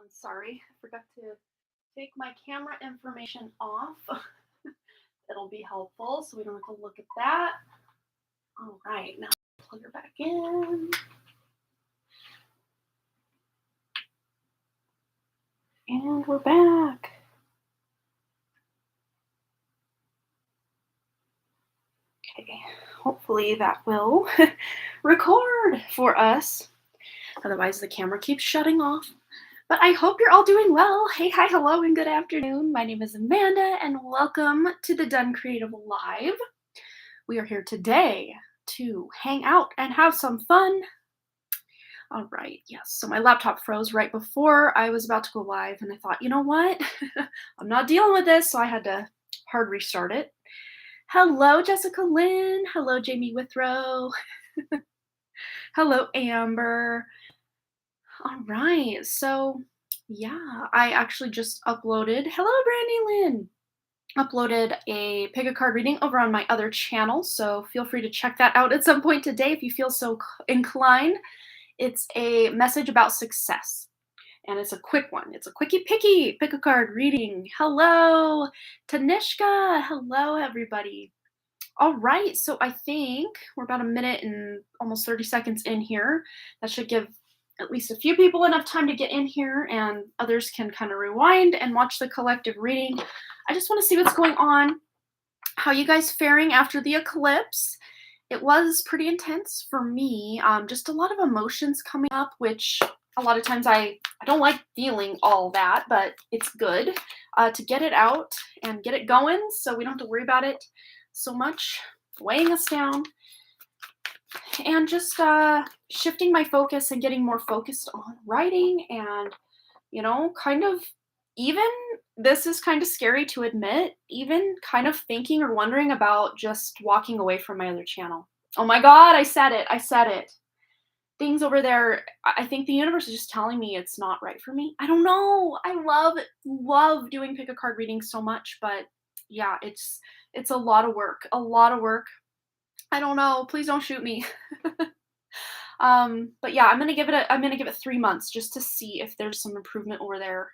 Sorry, I forgot to take my camera information off. It'll be helpful so we don't have to look at that. All right, now plug her back in. And we're back. Okay, hopefully that will record for us. Otherwise, the camera keeps shutting off. But I hope you're all doing well. Hey, hi, hello, and good afternoon. My name is Amanda, and welcome to the Done Creative Live. We are here today to hang out and have some fun. All right, yes, so my laptop froze right before I was about to go live, and I thought, you know what? I'm not dealing with this, so I had to hard restart it. Hello, Jessica Lynn. Hello, Jamie Withrow. Hello, Amber. All right, so yeah, I actually just uploaded, hello, Brandy Lynn, uploaded a pick a card reading over on my other channel, so feel free to check that out at some point today if you feel so inclined. It's a message about success, and it's a quick one. It's a quickie picky pick a card reading. Hello, Tanishka. Hello, everybody. All right, so I think we're about a minute and almost 30 seconds in here. That should give at least a few people enough time to get in here, and others can kind of rewind and watch the collective reading. I just want to see what's going on. How you guys faring after the eclipse? It was pretty intense for me. Just a lot of emotions coming up, which a lot of times I don't like feeling all that, but it's good to get it out and get it going so we don't have to worry about it so much weighing us down. And just shifting my focus and getting more focused on writing and, kind of even, this is kind of scary to admit, even kind of thinking or wondering about just walking away from my other channel. Oh my God, I said it. Things over there, I think the universe is just telling me it's not right for me. I don't know. I love doing pick a card readings so much, but yeah, it's a lot of work. I don't know. Please don't shoot me. But yeah, I'm gonna give it 3 months just to see if there's some improvement over there.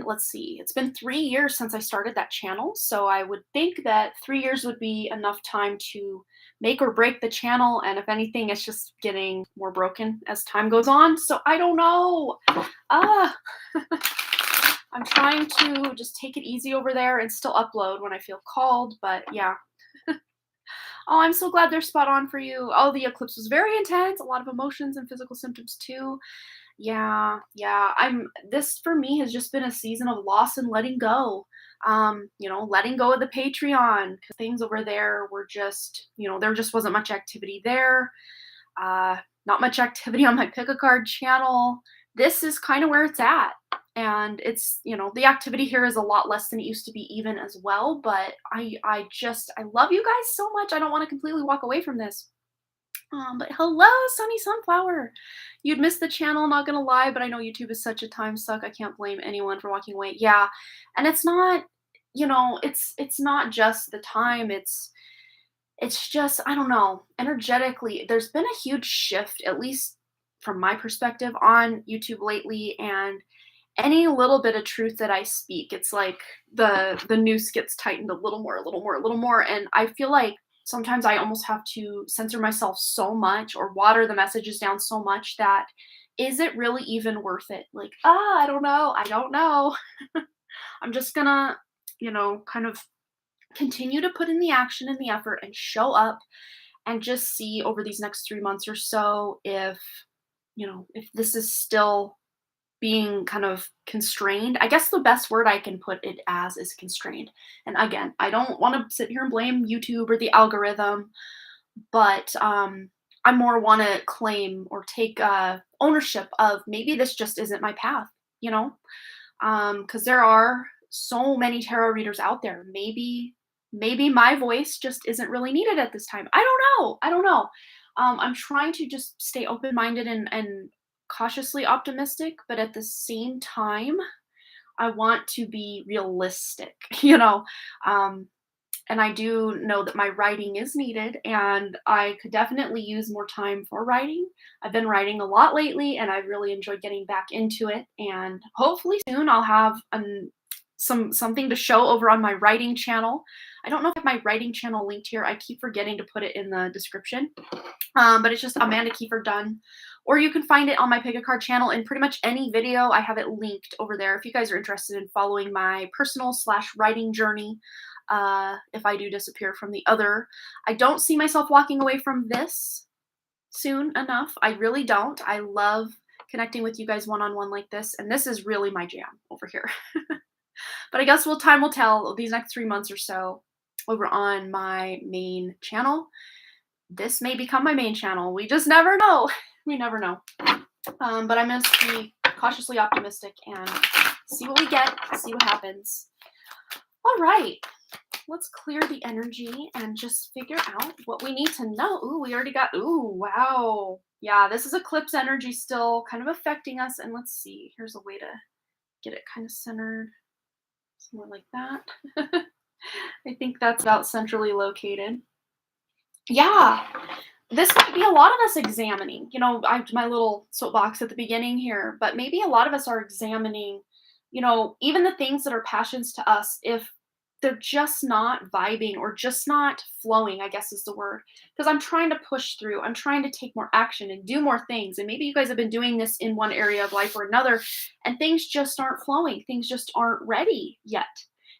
Let's see, it's been 3 years since I started that channel, so I would think that 3 years would be enough time to make or break the channel, and if anything, it's just getting more broken as time goes on, so I don't know. I'm trying to just take it easy over there and still upload when I feel called, but yeah. Oh, I'm so glad they're spot on for you. Oh, the eclipse was very intense, a lot of emotions and physical symptoms too. Yeah. This for me has just been a season of loss and letting go. Letting go of the Patreon, because things over there were just, there just wasn't much activity there. Not much activity on my pick a card channel. This is kind of where it's at. And it's, the activity here is a lot less than it used to be even as well. But I love you guys so much. I don't want to completely walk away from this. But hello, Sunny Sunflower. You'd missed the channel, not gonna lie, but I know YouTube is such a time suck. I can't blame anyone for walking away. Yeah, and it's not, it's not just the time. It's just, I don't know, energetically, there's been a huge shift, at least from my perspective, on YouTube lately, and any little bit of truth that I speak, it's like the noose gets tightened a little more, and I feel like sometimes I almost have to censor myself so much or water the messages down so much that is it really even worth it? Like, I don't know. I'm just gonna, kind of continue to put in the action and the effort and show up and just see over these next 3 months or so if, if this is still being kind of constrained. I guess the best word I can put it as is constrained. And again, I don't want to sit here and blame YouTube or the algorithm, but I more want to claim or take ownership of maybe this just isn't my path, because there are so many tarot readers out there. Maybe my voice just isn't really needed at this time. I don't know. I'm trying to just stay open-minded and cautiously optimistic, but at the same time, I want to be realistic, And I do know that my writing is needed, and I could definitely use more time for writing. I've been writing a lot lately, and I really enjoyed getting back into it. And hopefully soon I'll have something to show over on my writing channel. I don't know if I have my writing channel linked here. I keep forgetting to put it in the description. But it's just Amanda Kiefer Dunn. Or you can find it on my Pick a Card channel in pretty much any video. I have it linked over there if you guys are interested in following my personal / writing journey. If I do disappear from the other. I don't see myself walking away from this soon enough. I really don't. I love connecting with you guys one-on-one like this, and this is really my jam over here. But I guess time will tell these next 3 months or so over on my main channel. This may become my main channel. We just never know. We never know. But I'm going to be cautiously optimistic and see what we get, see what happens. All right. Let's clear the energy and just figure out what we need to know. Ooh, we already got, ooh, wow. Yeah, this is eclipse energy still kind of affecting us. And let's see, here's a way to get it kind of centered. Somewhere like that. I think that's about centrally located. Yeah, this might be a lot of us examining. You know, I have my little soapbox at the beginning here, but maybe a lot of us are examining, you know, even the things that are passions to us, if they're just not vibing or just not flowing, I guess is the word. Because I'm trying to push through. I'm trying to take more action and do more things. And maybe you guys have been doing this in one area of life or another, and things just aren't flowing. Things just aren't ready yet.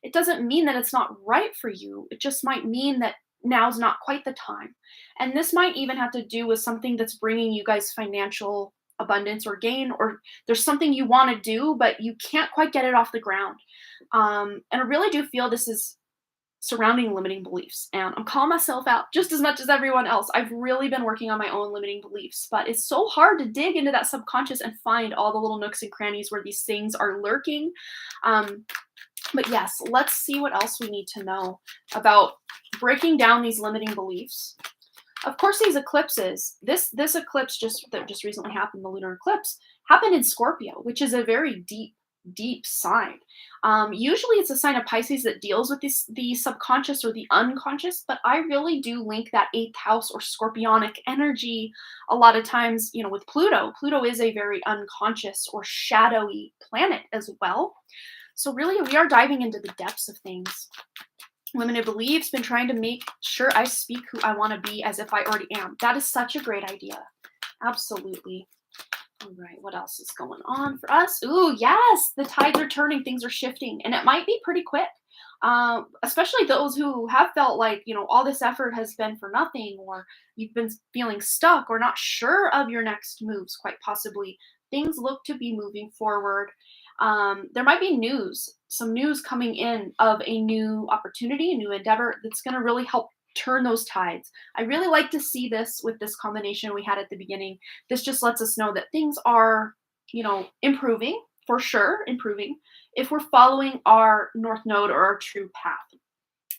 It doesn't mean that it's not right for you. It just might mean that now's not quite the time. And this might even have to do with something that's bringing you guys financial abundance or gain, or there's something you want to do, but you can't quite get it off the ground. And I really do feel this is surrounding limiting beliefs. And I'm calling myself out just as much as everyone else. I've really been working on my own limiting beliefs, but it's so hard to dig into that subconscious and find all the little nooks and crannies where these things are lurking. But yes, let's see what else we need to know about breaking down these limiting beliefs. Of course, these eclipses, this eclipse that just recently happened, the lunar eclipse, happened in Scorpio, which is a very deep sign. Usually it's a sign of Pisces that deals with the subconscious or the unconscious, but I really do link that 8th house or scorpionic energy a lot of times, you know, with Pluto. Pluto is a very unconscious or shadowy planet as well. So really, we are diving into the depths of things. Limited beliefs, been trying to make sure I speak who I want to be as if I already am. That is such a great idea. Absolutely. All right, what else is going on for us? Ooh, yes, the tides are turning, things are shifting, and it might be pretty quick. Especially those who have felt like, you know, all this effort has been for nothing, or you've been feeling stuck or not sure of your next moves, quite possibly. Things look to be moving forward. There might be some news coming in of a new opportunity, a new endeavor that's going to really help turn those tides. I really like to see this with this combination we had at the beginning. This just lets us know that things are, you know, improving, for sure, improving, if we're following our North Node or our true path.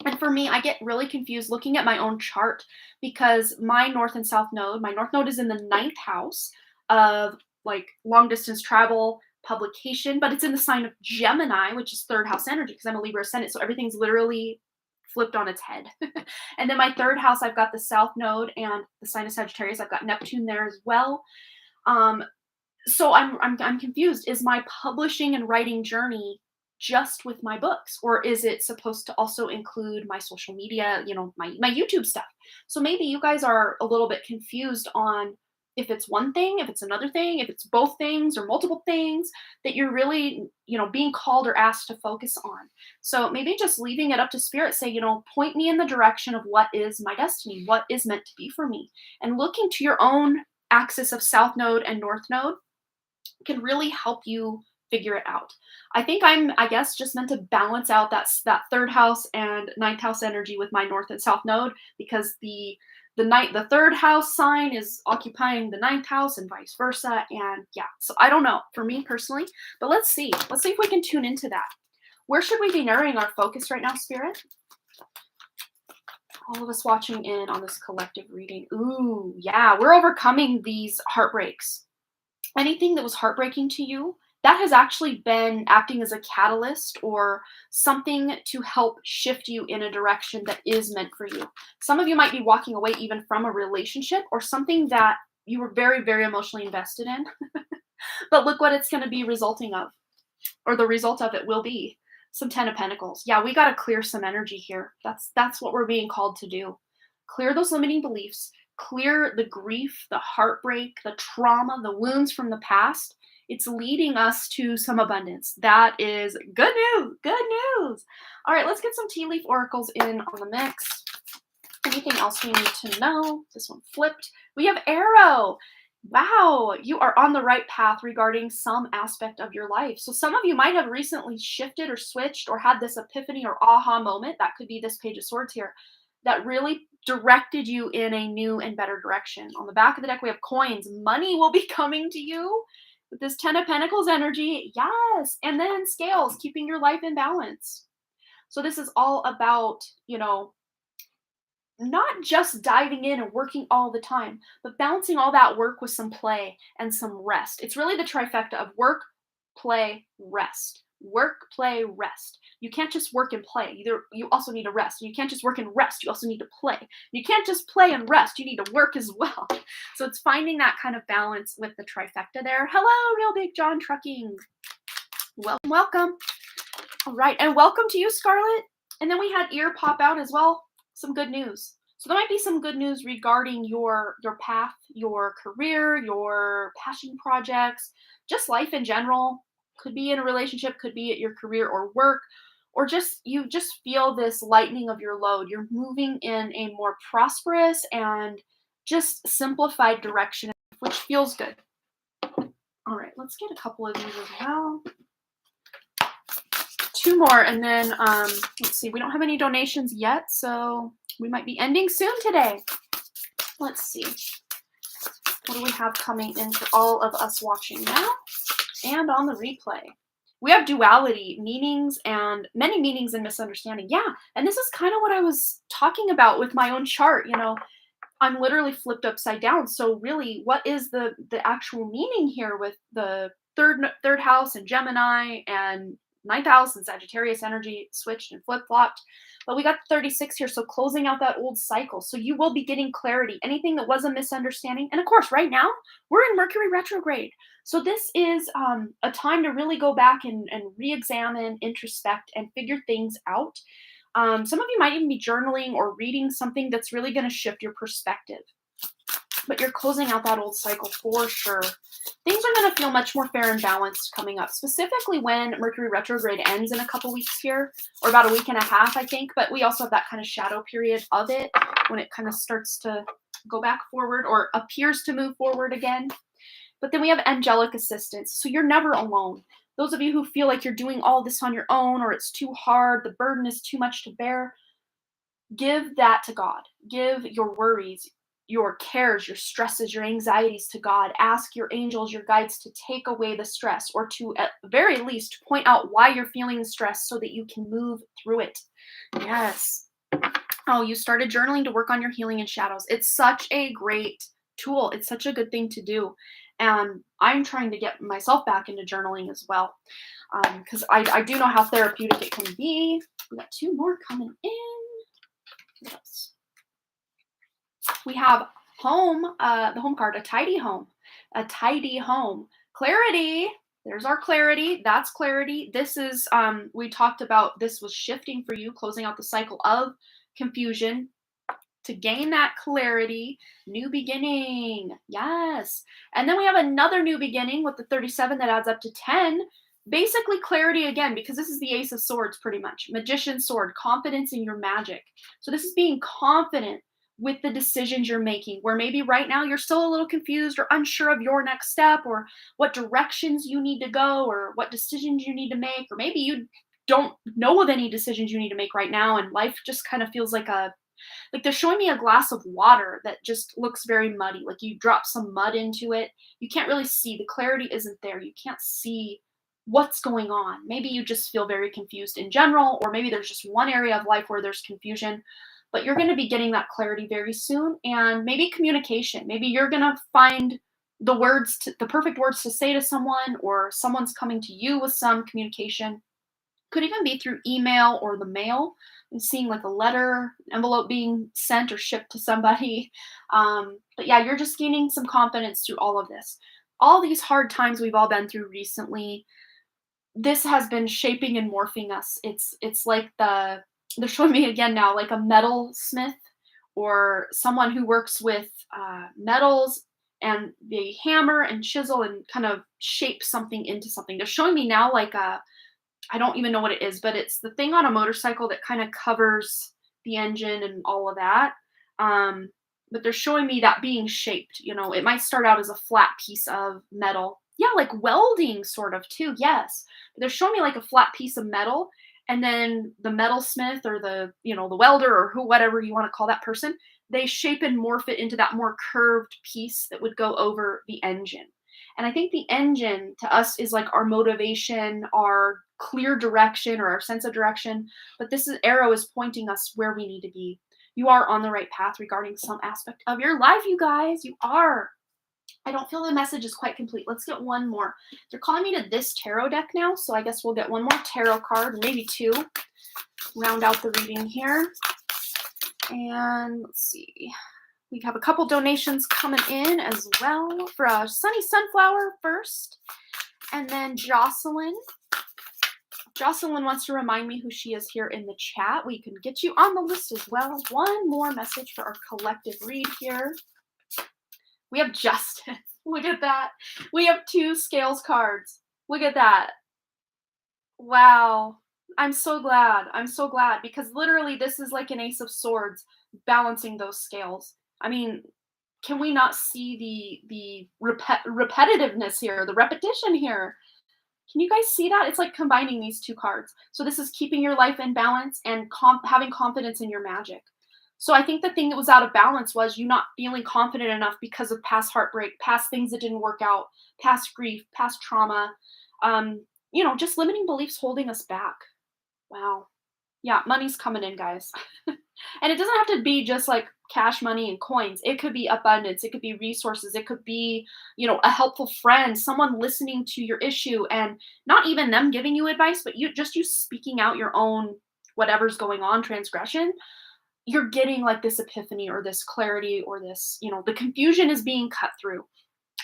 And for me, I get really confused looking at my own chart because my North and South Node, my North Node is in the 9th house of like long distance travel, publication, but it's in the sign of Gemini, which is 3rd house energy because I'm a Libra ascendant. So everything's literally flipped on its head. And then my 3rd house, I've got the South Node and the sign of Sagittarius. I've got Neptune there as well. So I'm confused. Is my publishing and writing journey just with my books, or is it supposed to also include my social media, you know, my YouTube stuff? So maybe you guys are a little bit confused on if it's one thing, if it's another thing, if it's both things or multiple things that you're really, you know, being called or asked to focus on. So maybe just leaving it up to spirit, say, you know, point me in the direction of what is my destiny, what is meant to be for me, and looking to your own axis of South Node and North Node can really help you figure it out. I think I guess, just meant to balance out that 3rd house and 9th house energy with my North and South Node, because the 3rd house sign is occupying the 9th house and vice versa. And yeah, so I don't know for me personally, but let's see if we can tune into that. Where should we be narrowing our focus right now, Spirit? All of us watching in on this collective reading. Ooh, yeah, we're overcoming these heartbreaks. Anything that was heartbreaking to you that has actually been acting as a catalyst or something to help shift you in a direction that is meant for you. Some of you might be walking away even from a relationship or something that you were very, very emotionally invested in. But look what it's going to be resulting of, or the result of it will be some 10 of Pentacles. Yeah, we got to clear some energy here. That's what we're being called to do. Clear those limiting beliefs, clear the grief, the heartbreak, the trauma, the wounds from the past. It's leading us to some abundance. That is good news. Good news. All right, let's get some tea leaf oracles in on the mix. Anything else we need to know? This one flipped. We have arrow. Wow, you are on the right path regarding some aspect of your life. So some of you might have recently shifted or switched or had this epiphany or aha moment. That could be this Page of Swords here that really directed you in a new and better direction. On the back of the deck, we have coins. Money will be coming to you with this 10 of Pentacles energy. Yes. And then scales, keeping your life in balance. So this is all about, not just diving in and working all the time, but balancing all that work with some play and some rest. It's really the trifecta of work, play, rest. Work, play, rest. You can't just work and play. You also need to rest. You can't just work and rest. You also need to play. You can't just play and rest. You need to work as well. So it's finding that kind of balance with the trifecta there. Hello, Real Big John Trucking. Welcome, welcome. All right, and welcome to you, Scarlett. And then we had ear pop out as well. Some good news. So there might be some good news regarding your path, your career, your passion projects, just life in general. Could be in a relationship, could be at your career or work, or you just feel this lightening of your load. You're moving in a more prosperous and just simplified direction, which feels good. All right, let's get a couple of these as well. Two more, and then let's see, we don't have any donations yet, so we might be ending soon today. Let's see, what do we have coming in for all of us watching now and on the replay? We have duality, meanings, and many meanings and misunderstanding. Yeah, and this is kind of what I was talking about with my own chart. I'm literally flipped upside down. So really, what is the actual meaning here with the third house and Gemini and 9th house and Sagittarius energy switched and flip-flopped? But we got 36 here, so closing out that old cycle. So you will be getting clarity. Anything that was a misunderstanding. And of course, right now, we're in Mercury retrograde. So this is a time to really go back and re-examine, introspect, and figure things out. Some of you might even be journaling or reading something that's really going to shift your perspective. But you're closing out that old cycle for sure. Things are going to feel much more fair and balanced coming up, specifically when Mercury retrograde ends in a couple weeks here, or about a week and a half, I think. But we also have that kind of shadow period of it when it kind of starts to go back forward or appears to move forward again. But then we have angelic assistance. So you're never alone. Those of you who feel like you're doing all this on your own or it's too hard, the burden is too much to bear, give that to God. Give your worries, your cares, your stresses, your anxieties to God. Ask your angels, your guides to take away the stress, or to at the very least point out why you're feeling the stress so that you can move through it. Yes. Oh, you started journaling to work on your healing in shadows. It's such a great tool. It's such a good thing to do. And I'm trying to get myself back into journaling as well, because I do know how therapeutic it can be. We got two more coming in. Yes. We have home, the home card, a tidy home. A tidy home. Clarity. There's our clarity. That's clarity. This is, we talked about this was shifting for you, closing out the cycle of confusion to gain that clarity. New beginning. Yes. And then we have another new beginning with the 37 that adds up to 10. Basically clarity again, because this is the Ace of Swords pretty much. Magician's sword, confidence in your magic. So this is being confident with the decisions you're making, where maybe right now you're still a little confused or unsure of your next step or what directions you need to go or what decisions you need to make, or maybe you don't know of any decisions you need to make right now and life just kind of feels like they're showing me a glass of water that just looks very muddy, like you drop some mud into it. You can't really see, the clarity isn't there. You can't see what's going on. Maybe you just feel very confused in general, or maybe there's just one area of life where there's confusion. But you're going to be getting that clarity very soon, and maybe communication. Maybe you're going to find the perfect words to say to someone, or someone's coming to you with some communication. Could even be through email or the mail, and seeing like a letter, envelope being sent or shipped to somebody. But yeah, you're just gaining some confidence through all of this. All these hard times we've all been through recently, this has been shaping and morphing us. It's like they're showing me again now like a metal smith, or someone who works with metals, and they hammer and chisel and kind of shape something into something. They're showing me now like a, I don't even know what it is, but it's the thing on a motorcycle that kind of covers the engine and all of that. Um, but they're showing me that being shaped. It might start out as a flat piece of metal. Yeah, like welding sort of too. Yes. But they're showing me like a flat piece of metal, and then the metalsmith, or the welder, or whatever you want to call that person, they shape and morph it into that more curved piece that would go over the engine. And I think the engine to us is like our motivation, our clear direction, or our sense of direction. But arrow is pointing us where we need to be. You are on the right path regarding some aspect of your life, you guys. You are. I don't feel the message is quite complete. Let's get one more. They're calling me to this tarot deck now, so I guess we'll get one more tarot card, maybe two. Round out the reading here. And let's see. We have a couple donations coming in as well for a Sunny Sunflower first. And then Jocelyn. Jocelyn wants to remind me who she is here in the chat. We can get you on the list as well. One more message for our collective read here. We have Justin. Look at that. We have 2 scales cards. Look at that. Wow. I'm so glad. I'm so glad, because literally this is like an Ace of Swords balancing those scales. I mean, can we not see the repetitiveness here, the repetition here? Can you guys see that? It's like combining these 2 cards. So this is keeping your life in balance and having confidence in your magic. So I think the thing that was out of balance was you not feeling confident enough because of past heartbreak, past things that didn't work out, past grief, past trauma, just limiting beliefs holding us back. Wow. Yeah, money's coming in, guys. And it doesn't have to be just like cash money and coins. It could be abundance. It could be resources. It could be, a helpful friend, someone listening to your issue, and not even them giving you advice, but you speaking out your own whatever's going on, transgression. You're getting like this epiphany or this clarity or this, the confusion is being cut through,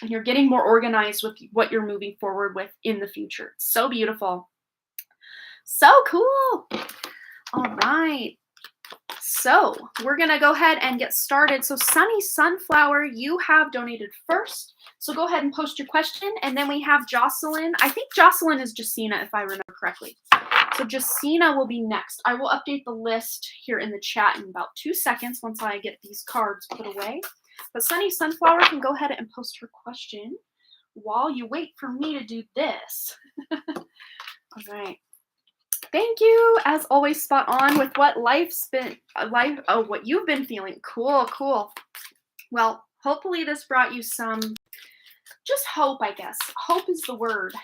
and you're getting more organized with what you're moving forward with in the future. It's so beautiful. So cool. All right. So we're going to go ahead and get started. So Sunny Sunflower, you have donated first. So go ahead and post your question. And then we have Jocelyn. I think Jocelyn is Jacina, if I remember correctly. So Jacina will be next. I will update the list here in the chat in about 2 seconds once I get these cards put away. But Sunny Sunflower can go ahead and post her question while you wait for me to do this. All right. Thank you. As always, spot on with what what you've been feeling. Cool, cool. Well, hopefully this brought you some just hope, I guess. Hope is the word.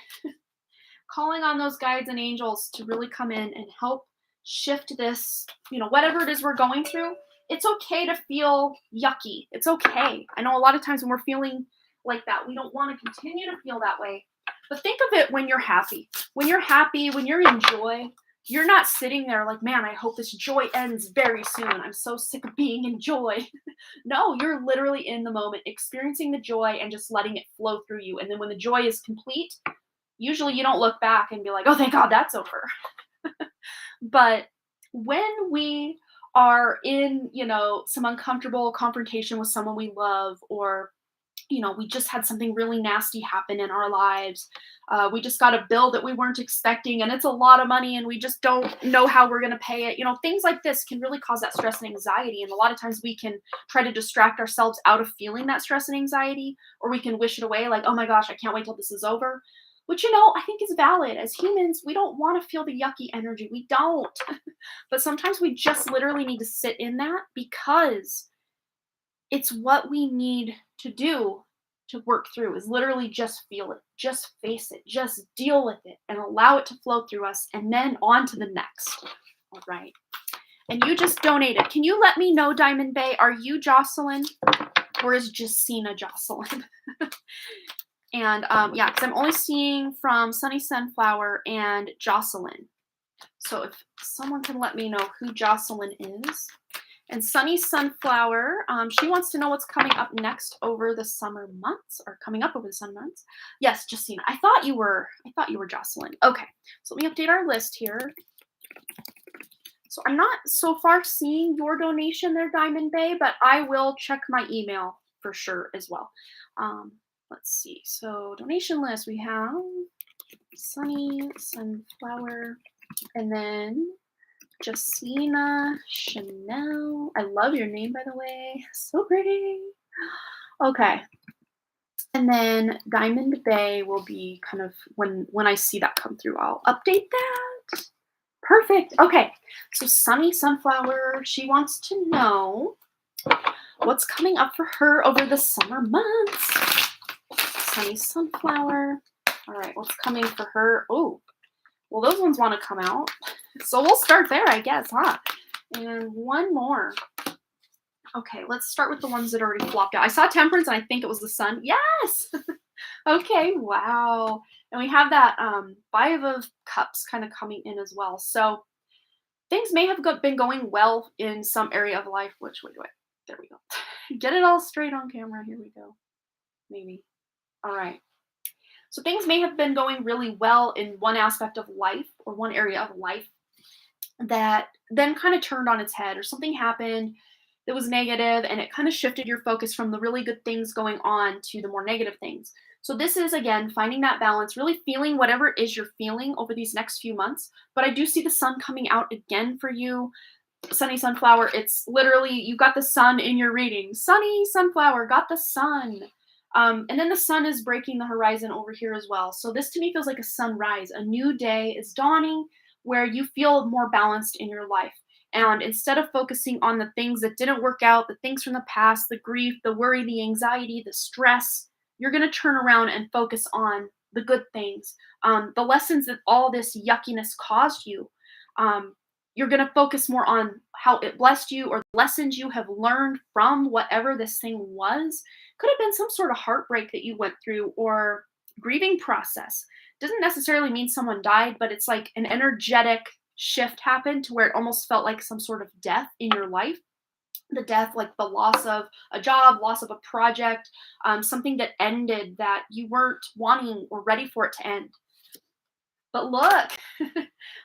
Calling on those guides and angels to really come in and help shift this, whatever it is we're going through. It's okay to feel yucky. It's okay. I know a lot of times when we're feeling like that, we don't want to continue to feel that way. But think of it when you're happy. When you're happy, when you're in joy, you're not sitting there like, man, I hope this joy ends very soon. I'm so sick of being in joy. No, you're literally in the moment, experiencing the joy and just letting it flow through you. And then when the joy is complete, usually you don't look back and be like, oh, thank God that's over. But when we are in, some uncomfortable confrontation with someone we love, or we just had something really nasty happen in our lives. We just got a bill that we weren't expecting, and it's a lot of money, and we just don't know how we're going to pay it. Things like this can really cause that stress and anxiety. And a lot of times we can try to distract ourselves out of feeling that stress and anxiety, or we can wish it away like, oh my gosh, I can't wait till this is over. Which, I think is valid. As humans, we don't want to feel the yucky energy. We don't. But sometimes we just literally need to sit in that, because it's what we need to do to work through, is literally just feel it, just face it, just deal with it, and allow it to flow through us, and then on to the next. All right. And you just donated. Can you let me know, Diamond Bay? Are you Jocelyn? Or is Justina Jocelyn? And yeah, because I'm only seeing from Sunny Sunflower and Jocelyn. So if someone can let me know who Jocelyn is. And Sunny Sunflower, she wants to know what's coming up next over the summer months, or coming up over the summer months. Yes, Justina. I thought you were Jocelyn. Okay, so let me update our list here. So I'm not so far seeing your donation there, Diamond Bay, but I will check my email for sure as well. Let's see. So donation list, we have Sunny Sunflower, and then Justina Chanel. I love your name, by the way. So pretty. Okay. And then Diamond Bay will be kind of when I see that come through, I'll update that. Perfect. Okay. So Sunny Sunflower, she wants to know what's coming up for her over the summer months. Sunny Sunflower. All right. What's coming for her? Oh, well, those ones want to come out. So we'll start there, I guess, huh? And one more. Okay, let's start with the ones that already flopped out. I saw Temperance, and I think it was the Sun. Yes! Okay, wow. And we have that Five of Cups kind of coming in as well. So things may have been going well in some area of life. Which way do I? There we go. Get it all straight on camera. Here we go. Maybe. All right. So things may have been going really well in one aspect of life or one area of life that then kind of turned on its head, or something happened that was negative and it kind of shifted your focus from the really good things going on to the more negative things. So this is, again, finding that balance, really feeling whatever it is you're feeling over these next few months. But I do see the sun coming out again for you. Sunny Sunflower, it's literally, you got the sun in your reading. Sunny Sunflower got the sun. And then the sun is breaking the horizon over here as well. So this to me feels like a sunrise. A new day is dawning where you feel more balanced in your life. And instead of focusing on the things that didn't work out, the things from the past, the grief, the worry, the anxiety, the stress, you're going to turn around and focus on the good things, the lessons that all this yuckiness caused you. You're going to focus more on how it blessed you, or lessons you have learned from whatever this thing was. Could have been some sort of heartbreak that you went through, or grieving process. Doesn't necessarily mean someone died, but it's like an energetic shift happened to where it almost felt like some sort of death in your life. The death, like the loss of a job, loss of a project, something that ended that you weren't wanting or ready for it to end. But look,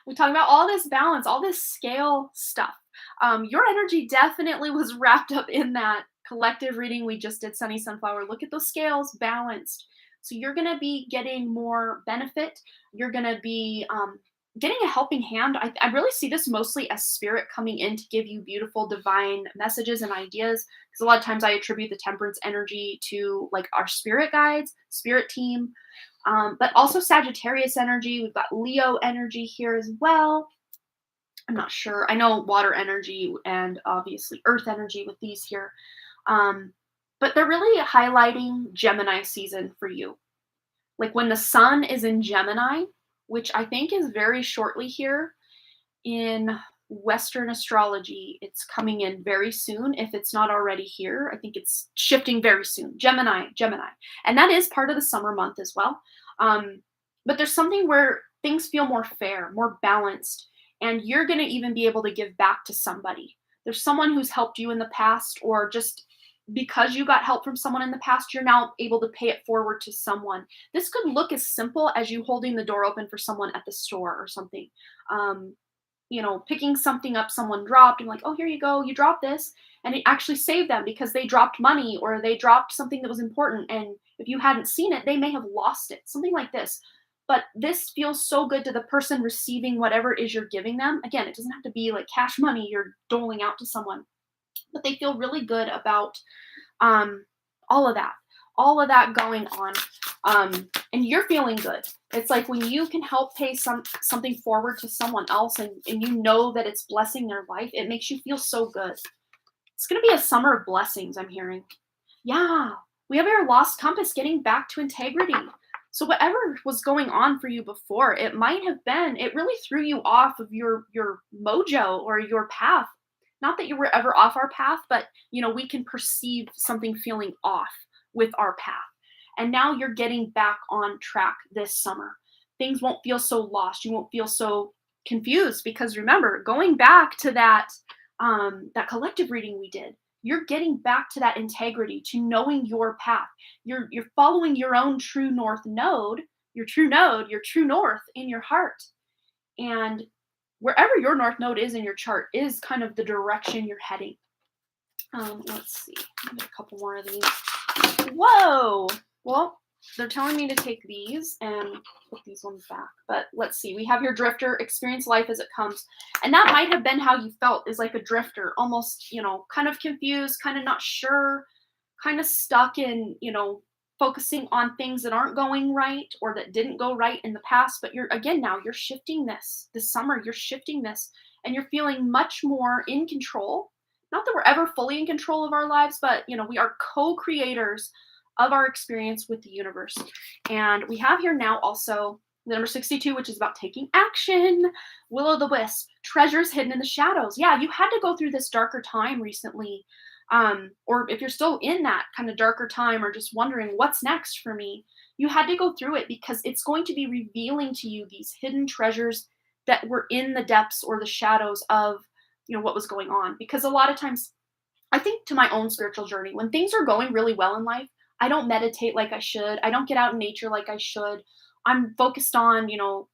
we're talking about all this balance, all this scale stuff. Your energy definitely was wrapped up in that collective reading we just did, Sunny Sunflower. Look at those scales balanced. So you're going to be getting more benefit. You're going to be getting a helping hand. I really see this mostly as spirit coming in to give you beautiful divine messages and ideas. Because a lot of times I attribute the Temperance energy to like our spirit guides, spirit team. But also Sagittarius energy. We've got Leo energy here as well. I'm not sure. I know water energy and obviously earth energy with these here. But they're really highlighting Gemini season for you. Like when the sun is in Gemini, which I think is very shortly here in Western astrology. It's coming in very soon. If it's not already here, I think it's shifting very soon. Gemini. And that is part of the summer month as well. But there's something where things feel more fair, more balanced, and you're going to even be able to give back to somebody. There's someone who's helped you in the past, or just because you got help from someone in the past, you're now able to pay it forward to someone. This could look as simple as you holding the door open for someone at the store or something. Picking something up someone dropped and like, oh, here you go, you dropped this. And it actually saved them because they dropped money or they dropped something that was important. And if you hadn't seen it, they may have lost it, something like this. But this feels so good to the person receiving whatever it is you're giving them. Again, it doesn't have to be like cash money you're doling out to someone, but they feel really good about all of that going on. And you're feeling good. It's like when you can help pay something forward to someone else and you know that it's blessing their life, it makes you feel so good. It's going to be a summer of blessings, I'm hearing. Yeah, we have our lost compass getting back to integrity. So whatever was going on for you before, it might have been, it really threw you off of your mojo or your path. Not that you were ever off our path, but we can perceive something feeling off with our path. And now you're getting back on track this summer. Things won't feel so lost. You won't feel so confused because remember, going back to that collective reading we did, you're getting back to that integrity, to knowing your path. You're following your own true north node, your true north in your heart. And wherever your north node is in your chart is kind of the direction you're heading. Let's see. Get a couple more of these. Whoa! Well, they're telling me to take these and put these ones back. But let's see. We have your drifter, experience life as it comes. And that might have been how you felt, is like a drifter, almost, kind of confused, kind of not sure, kind of stuck in, focusing on things that aren't going right or that didn't go right in the past. But now you're shifting this summer, you're shifting this and you're feeling much more in control. Not that we're ever fully in control of our lives, but we are co-creators of our experience with the universe. And we have here now also the number 62, which is about taking action. Will-o'-the-wisp, treasures hidden in the shadows. Yeah, you had to go through this darker time recently. Or if you're still in that kind of darker time or just wondering what's next for me, you had to go through it because it's going to be revealing to you these hidden treasures that were in the depths or the shadows of, what was going on. Because a lot of times, I think to my own spiritual journey, when things are going really well in life, I don't meditate like I should. I don't get out in nature like I should. I'm focused on,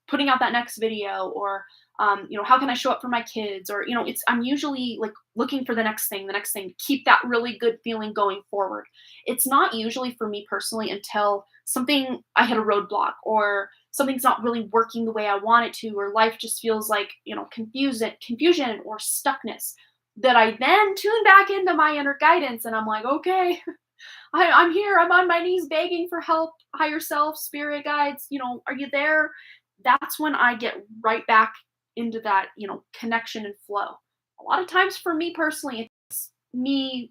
putting out that next video or, how can I show up for my kids? Or, I'm usually like looking for the next thing to keep that really good feeling going forward. It's not usually for me personally until I hit a roadblock or something's not really working the way I want it to, or life just feels like, confusion or stuckness, that I then tune back into my inner guidance and I'm like, okay, I'm here. I'm on my knees begging for help. Higher self, spirit guides, are you there? That's when I get right back into that, connection and flow. A lot of times for me personally, it's me,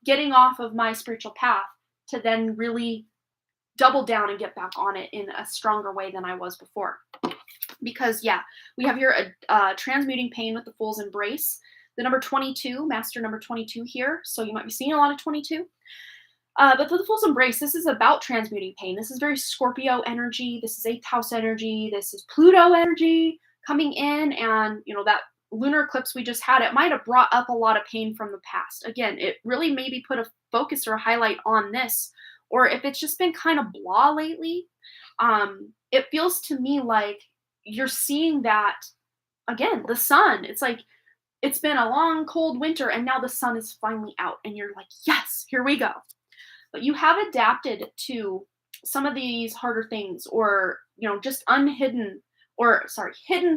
getting off of my spiritual path to then really double down and get back on it in a stronger way than I was before. Because we have here a transmuting pain with the Fool's Embrace. The number 22, master number 22 here. So you might be seeing a lot of 22. But for the Fool's Embrace, this is about transmuting pain. This is very Scorpio energy. This is 8th house energy. This is Pluto energy coming in. And, that lunar eclipse we just had, it might have brought up a lot of pain from the past. Again, it really maybe put a focus or a highlight on this. Or if it's just been kind of blah lately, it feels to me like you're seeing that, again, the sun. It's like it's been a long, cold winter, and now the sun is finally out. And you're like, yes, here we go. But you have adapted to some of these harder things or, just hidden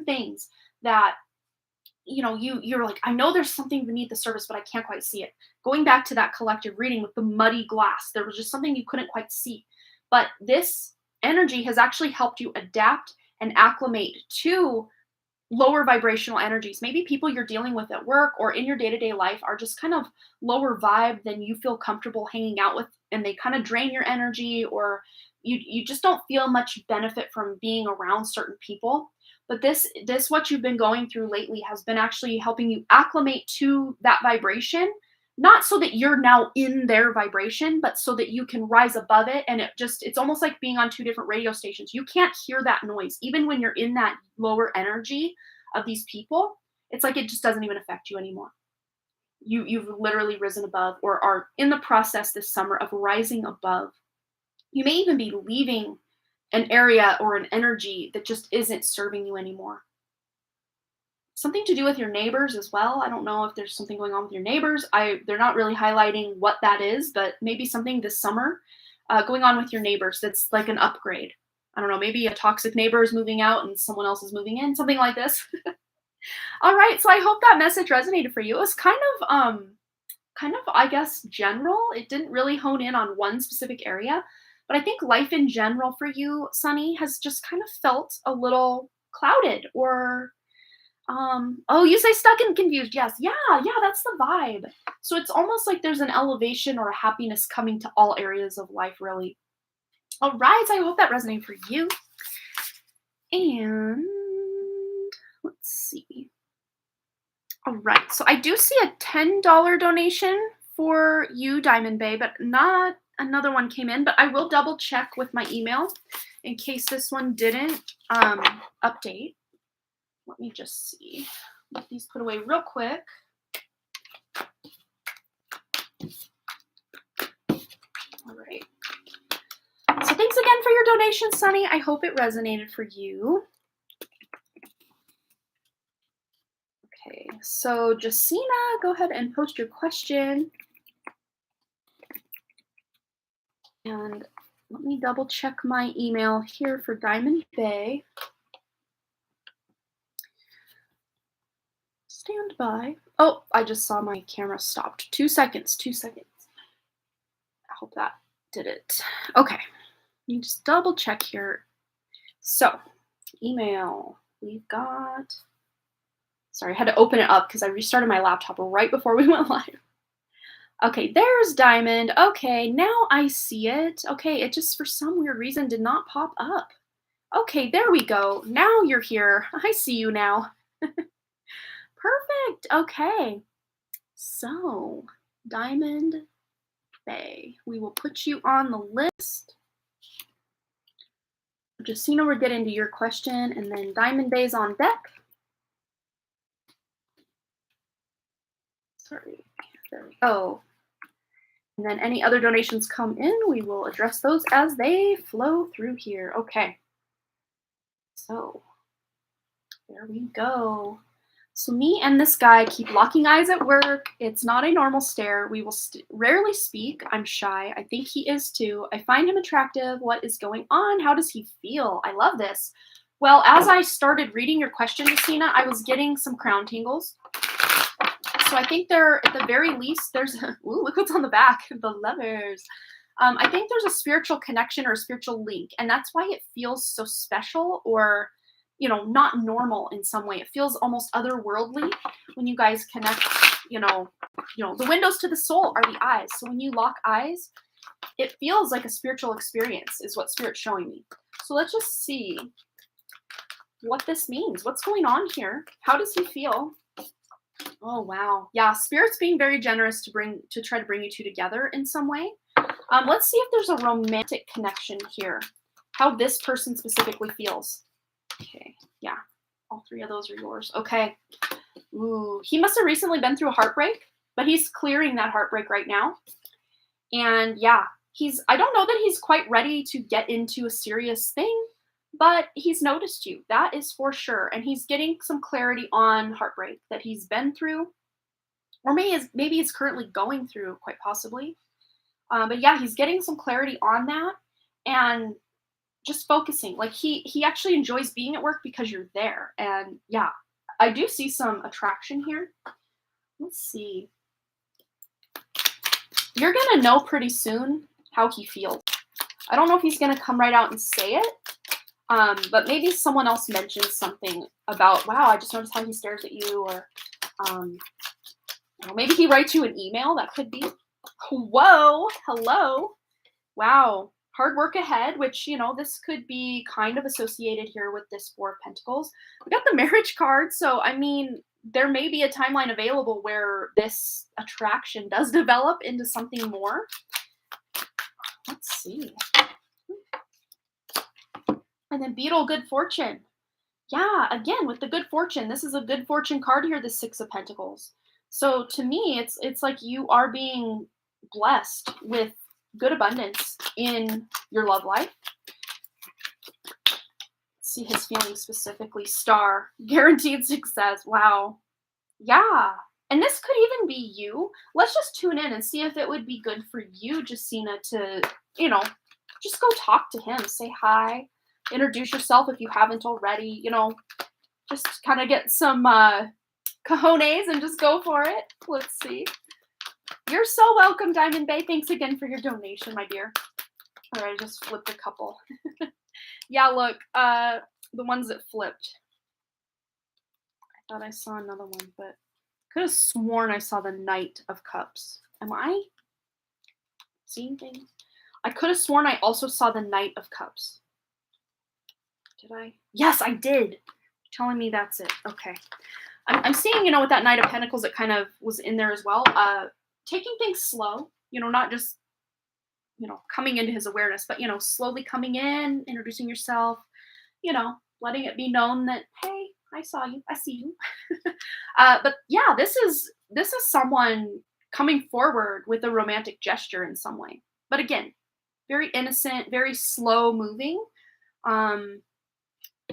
things that, you're like, I know there's something beneath the surface, but I can't quite see it. Going back to that collective reading with the muddy glass, there was just something you couldn't quite see. But this energy has actually helped you adapt and acclimate to lower vibrational energies. Maybe people you're dealing with at work or in your day-to-day life are just kind of lower vibe than you feel comfortable hanging out with, and they kind of drain your energy, or you just don't feel much benefit from being around certain people. But this what you've been going through lately has been actually helping you acclimate to that vibration, not so that you're now in their vibration, but so that you can rise above it. And it's almost like being on two different radio stations. You can't hear that noise. Even when you're in that lower energy of these people, it's like it just doesn't even affect you anymore. You've literally risen above, or are in the process this summer of rising above. You may even be leaving an area or an energy that just isn't serving you anymore. Something to do with your neighbors as well. I don't know if there's something going on with your neighbors. They're not really highlighting what that is, but maybe something this summer going on with your neighbors that's like an upgrade. I don't know, maybe a toxic neighbor is moving out and someone else is moving in, something like this. All right, so I hope that message resonated for you. It was kind of, I guess, general. It didn't really hone in on one specific area, but I think life in general for you, Sunny, has just kind of felt a little clouded, or you say stuck and confused. Yes. Yeah, that's the vibe. So it's almost like there's an elevation or a happiness coming to all areas of life, really. All right, so I hope that resonated for you. And let's see. All right, so I do see a $10 donation for you, Diamond Bay, but not another one came in. But I will double check with my email in case this one didn't update. Let me just see. Let these put away real quick. All right. So thanks again for your donation, Sunny. I hope it resonated for you. Okay, so Jacina, go ahead and post your question. And let me double check my email here for Diamond Bay. Stand by. Oh, I just saw my camera stopped. 2 seconds, 2 seconds. I hope that did it. Okay, let me just double check here. So, email, we've got, sorry, I had to open it up because I restarted my laptop right before we went live. Okay, there's Diamond. Okay, now I see it. Okay, it just for some weird reason did not pop up. Okay, there we go. Now you're here. I see you now. Perfect. Okay. So, Diamond Bay. We will put you on the list. Justina, we're getting to your question, and then Diamond Bay's on deck. Sorry. There we go. And then any other donations come in, we will address those as they flow through here. Okay. So, there we go. So me and this guy keep locking eyes at work. It's not a normal stare. We will rarely speak. I'm shy. I think he is too. I find him attractive. What is going on? How does he feel? I love this. Well, as I started reading your question, Justina, I was getting some crown tingles. So I think there, at the very least, there's, ooh, look what's on the back, the levers. I think there's a spiritual connection or a spiritual link, and that's why it feels so special or, you know, not normal in some way. It feels almost otherworldly when you guys connect, you know, the windows to the soul are the eyes. So when you lock eyes, it feels like a spiritual experience is what Spirit's showing me. So let's just see what this means. What's going on here? How does he feel? Oh, wow. Yeah, Spirit's being very generous to try to bring you two together in some way. Let's see if there's a romantic connection here. How this person specifically feels. Okay, yeah. All three of those are yours. Okay. Ooh, he must have recently been through a heartbreak, but he's clearing that heartbreak right now. And yeah, I don't know that he's quite ready to get into a serious thing, but he's noticed you. That is for sure. And he's getting some clarity on heartbreak that he's been through, or maybe he's currently going through, quite possibly. But yeah, he's getting some clarity on that and just focusing. Like he actually enjoys being at work because you're there. And yeah, I do see some attraction here. Let's see. You're going to know pretty soon how he feels. I don't know if he's going to come right out and say it. But maybe someone else mentions something about, wow, I just noticed how he stares at you, or maybe he writes you an email. That could be. Whoa, hello. Wow, hard work ahead, which, this could be kind of associated here with this Four of Pentacles. We got the marriage card, so, I mean, there may be a timeline available where this attraction does develop into something more. Let's see. And then Beetle, good fortune. Yeah, again, with the good fortune. This is a good fortune card here, the Six of Pentacles. So to me, it's like you are being blessed with good abundance in your love life. Let's see his feelings specifically. Star, guaranteed success. Wow. Yeah. And this could even be you. Let's just tune in and see if it would be good for you, Jacina, to, just go talk to him. Say hi. Introduce yourself if you haven't already, just kind of get some cojones and just go for it. Let's see. You're so welcome, Diamond Bay. Thanks again for your donation, my dear. All right, I just flipped a couple. Yeah, look, the ones that flipped. I thought I saw another one, but could have sworn I saw the Knight of Cups. Am I seeing things? I could have sworn I also saw the Knight of Cups. Did I? Yes, I did. You're telling me that's it. Okay. I'm seeing, with that Knight of Pentacles, it kind of was in there as well. Taking things slow, not just, coming into his awareness, but, slowly coming in, introducing yourself, letting it be known that, hey, I saw you, I see you. But yeah, this is someone coming forward with a romantic gesture in some way. But again, very innocent, very slow moving. Um,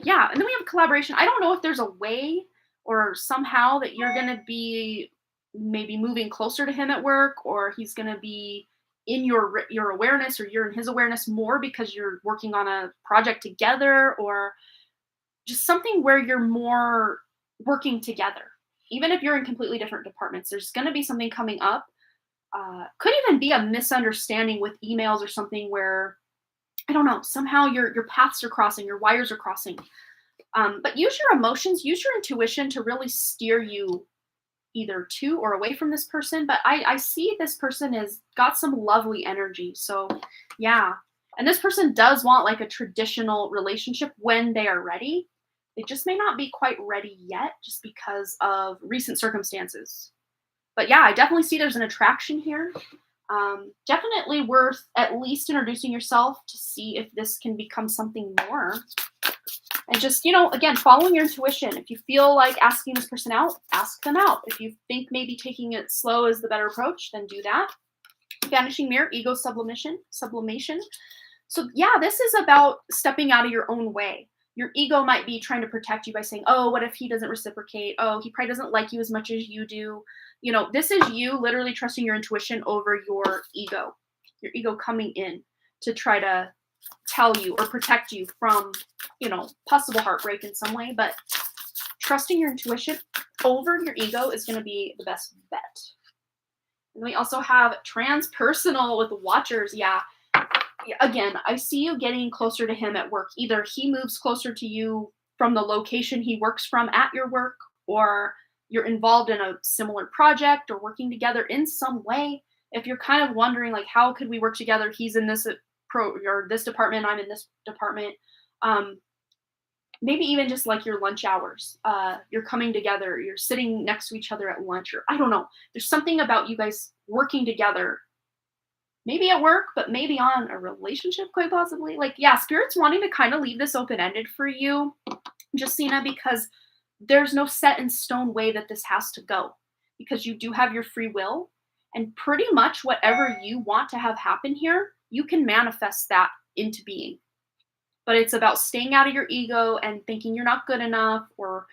yeah, and then we have collaboration. I don't know if there's a way or somehow that you're gonna be maybe moving closer to him at work, or he's gonna be in your awareness, or you're in his awareness more because you're working on a project together, or just something where you're more working together. Even if you're in completely different departments, there's going to be something coming up. Could even be a misunderstanding with emails or something where, I don't know, somehow your paths are crossing, your wires are crossing. But use your emotions, use your intuition to really steer you either to or away from this person. But I see this person has got some lovely energy. So yeah. And this person does want like a traditional relationship when they are ready. They just may not be quite ready yet just because of recent circumstances. But yeah, I definitely see there's an attraction here. Definitely worth at least introducing yourself to see if this can become something more. And just, again, following your intuition. If you feel like asking this person out, ask them out. If you think maybe taking it slow is the better approach, then do that. Vanishing mirror, ego sublimation. So yeah, this is about stepping out of your own way. Your ego might be trying to protect you by saying, oh, what if he doesn't reciprocate? Oh, he probably doesn't like you as much as you do. This is you literally trusting your intuition over your ego coming in to try to tell you or protect you from, possible heartbreak in some way. But trusting your intuition over your ego is going to be the best bet. And we also have transpersonal with watchers. Yeah. Again, I see you getting closer to him at work. Either he moves closer to you from the location he works from at your work, or you're involved in a similar project or working together in some way. If you're kind of wondering, like, how could we work together? He's in this or this department, I'm in this department. Maybe even just like your lunch hours. You're coming together, you're sitting next to each other at lunch, or I don't know. There's something about you guys working together. Maybe at work, but maybe on a relationship, quite possibly. Like, yeah, Spirit's wanting to kind of leave this open-ended for you, Justina, because there's no set in stone way that this has to go. Because you do have your free will, and pretty much whatever you want to have happen here, you can manifest that into being. But it's about staying out of your ego and thinking you're not good enough, or,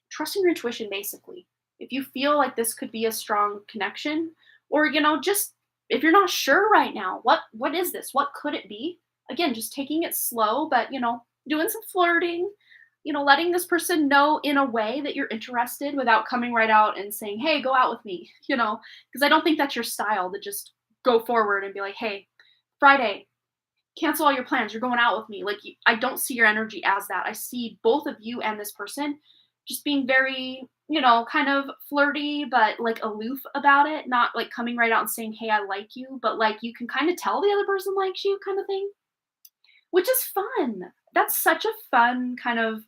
trusting your intuition, basically. If you feel like this could be a strong connection, or, just if you're not sure right now, what is this? What could it be? Again, just taking it slow, but, doing some flirting, letting this person know in a way that you're interested without coming right out and saying, hey, go out with me, because I don't think that's your style to just go forward and be like, hey, Friday, cancel all your plans. You're going out with me. Like, I don't see your energy as that. I see both of you and this person just being very, kind of flirty, but like aloof about it. Not like coming right out and saying, hey, I like you, but like you can kind of tell the other person likes you, kind of thing, which is fun. That's such a fun kind of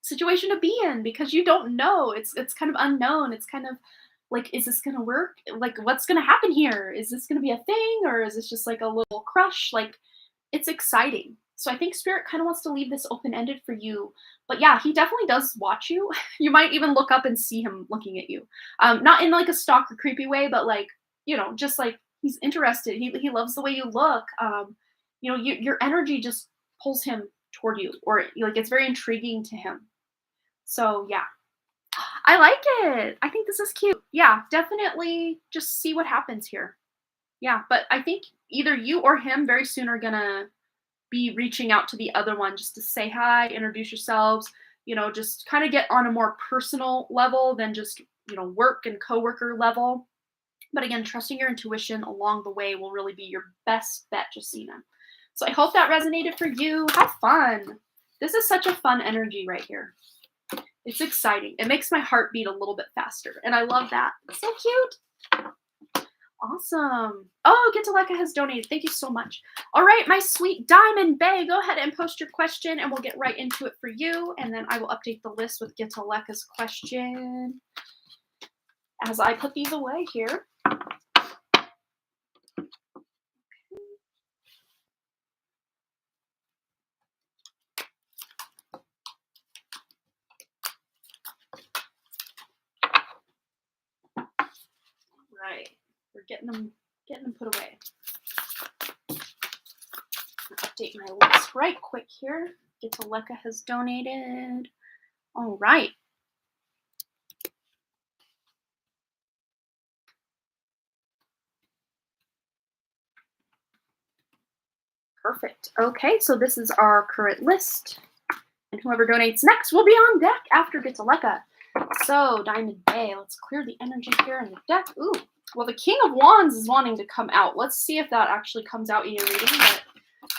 situation to be in because you don't know. It's kind of unknown. It's kind of like, is this gonna work? Like, what's gonna happen here? Is this gonna be a thing, or is this just like a little crush? Like, it's exciting. So I think Spirit kind of wants to leave this open-ended for you. But yeah, he definitely does watch you. You might even look up and see him looking at you. Not in like a stalker creepy way, but like, just like he's interested. He loves the way you look. Your energy just pulls him toward you, or like it's very intriguing to him. So yeah, I like it. I think this is cute. Yeah, definitely just see what happens here. Yeah, but I think either you or him very soon are gonna be reaching out to the other one just to say hi, introduce yourselves, just kind of get on a more personal level than just, work and coworker level. But again, trusting your intuition along the way will really be your best bet, Justina. So I hope that resonated for you. Have fun. This is such a fun energy right here. It's exciting. It makes my heart beat a little bit faster, and I love that. It's so cute. Awesome. Oh, Gitaleka has donated. Thank you so much. All right, my sweet Diamond Bay, go ahead and post your question and we'll get right into it for you. And then I will update the list with Gitaleka's question as I put these away here. Right. We're getting them put away. Update my list right quick here. Gitaleka has donated. All right. Perfect. Okay, so this is our current list. And whoever donates next will be on deck after Gitaleka. So, Diamond Bay, let's clear the energy here in the deck. Ooh, well, the King of Wands is wanting to come out. Let's see if that actually comes out in your reading. But,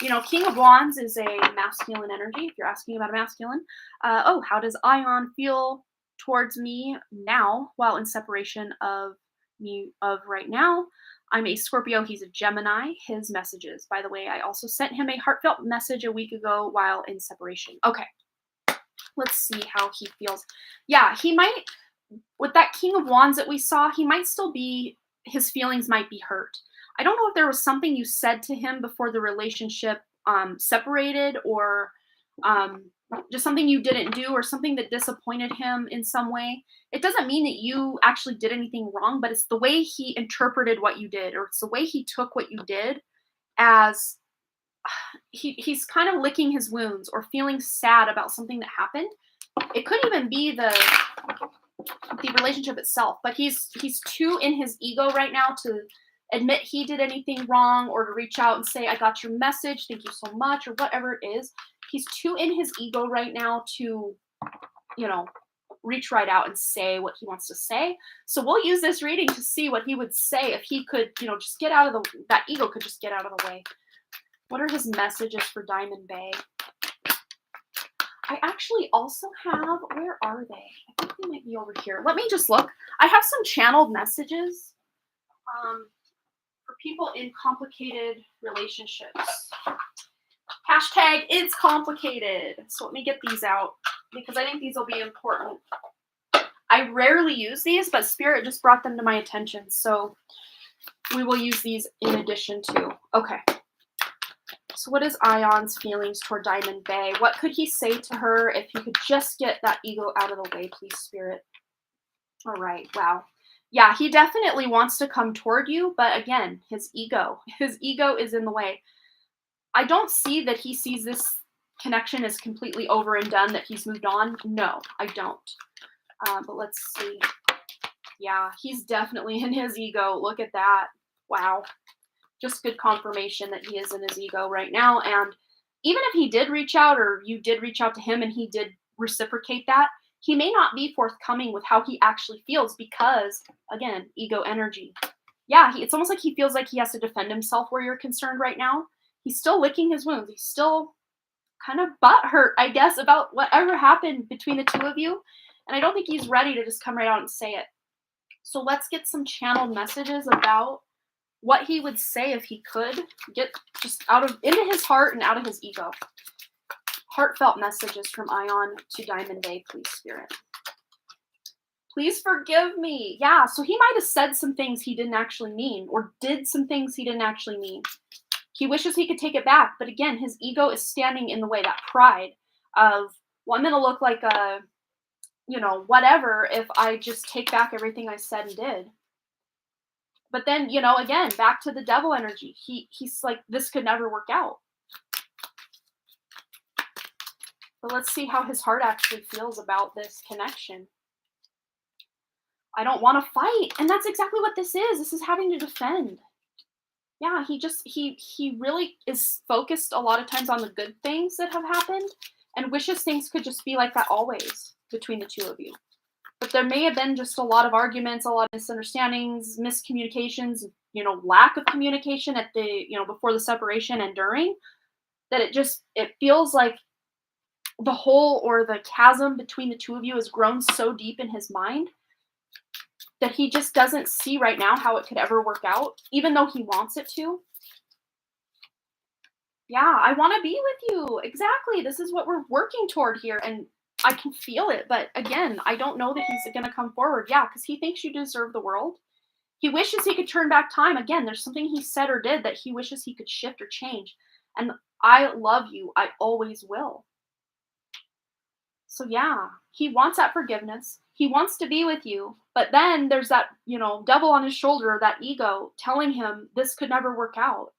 you know, King of Wands is a masculine energy, if you're asking about a masculine. Oh, how does Ion feel towards me now while in separation of me of right now? I'm a Scorpio. He's a Gemini. His messages. By the way, I also sent him a heartfelt message a week ago while in separation. Okay. Let's see how he feels. Yeah, he might, with that King of Wands that we saw, he might still be, his feelings might be hurt. I don't know if there was something you said to him before the relationship separated, or just something you didn't do, or something that disappointed him in some way. It doesn't mean that you actually did anything wrong, but it's the way he interpreted what you did, or it's the way he took what you did as he's kind of licking his wounds or feeling sad about something that happened. It could even be the relationship itself, but he's too in his ego right now to admit he did anything wrong, or to reach out and say, I got your message, thank you so much, or whatever it is. He's too in his ego right now to, you know, reach right out and say what he wants to say. So we'll use this reading to see what he would say if he could, you know, just get out of that ego could just get out of the way. What are his messages for Diamond Bay? I actually also have, where are they? I think they might be over here. Let me just look. I have some channeled messages for people in complicated relationships. Hashtag it's complicated. So let me get these out because I think these will be important. I rarely use these, but Spirit just brought them to my attention. So we will use these in addition to. Okay. So what is Ion's feelings toward Diamond Bay? What could he say to her if he could just get that ego out of the way, please, Spirit? All right. Wow. Yeah, he definitely wants to come toward you, but again, his ego is in the way. I don't see that he sees this connection as completely over and done, that he's moved on. No, I don't. But let's see. Yeah, he's definitely in his ego. Look at that. Wow. Just good confirmation that he is in his ego right now. And even if he did reach out, or you did reach out to him and he did reciprocate that, he may not be forthcoming with how he actually feels because, again, ego energy. Yeah, it's almost like he feels like he has to defend himself where you're concerned right now. He's still licking his wounds. He's still kind of butthurt, I guess, about whatever happened between the two of you. And I don't think he's ready to just come right out and say it. So let's get some channeled messages about what he would say if he could get just into his heart and out of his ego. Heartfelt messages from Ion to Diamond Bay, please, Spirit. Please forgive me. Yeah, so he might have said some things he didn't actually mean, or did some things he didn't actually mean. He wishes he could take it back, but again, his ego is standing in the way, that pride of, well, I'm going to look like a, you know, whatever if I just take back everything I said and did. But then, you know, again, back to the devil energy. He's like, this could never work out. But let's see how his heart actually feels about this connection. I don't want to fight. And that's exactly what this is. This is having to defend. Yeah, he really is focused a lot of times on the good things that have happened and wishes things could just be like that always between the two of you. But there may have been just a lot of arguments, a lot of misunderstandings, miscommunications, you know, lack of communication at the, you know, before the separation and during, that it feels like the hole or the chasm between the two of you has grown so deep in his mind that he just doesn't see right now how it could ever work out, even though he wants it to. Yeah, I want to be with you. Exactly. This is what we're working toward here. And I can feel it. But again, I don't know that he's going to come forward. Yeah, because he thinks you deserve the world. He wishes he could turn back time. Again, there's something he said or did that he wishes he could shift or change. And I love you. I always will. So yeah, he wants that forgiveness. He wants to be with you. But then there's that, devil on his shoulder, that ego telling him this could never work out.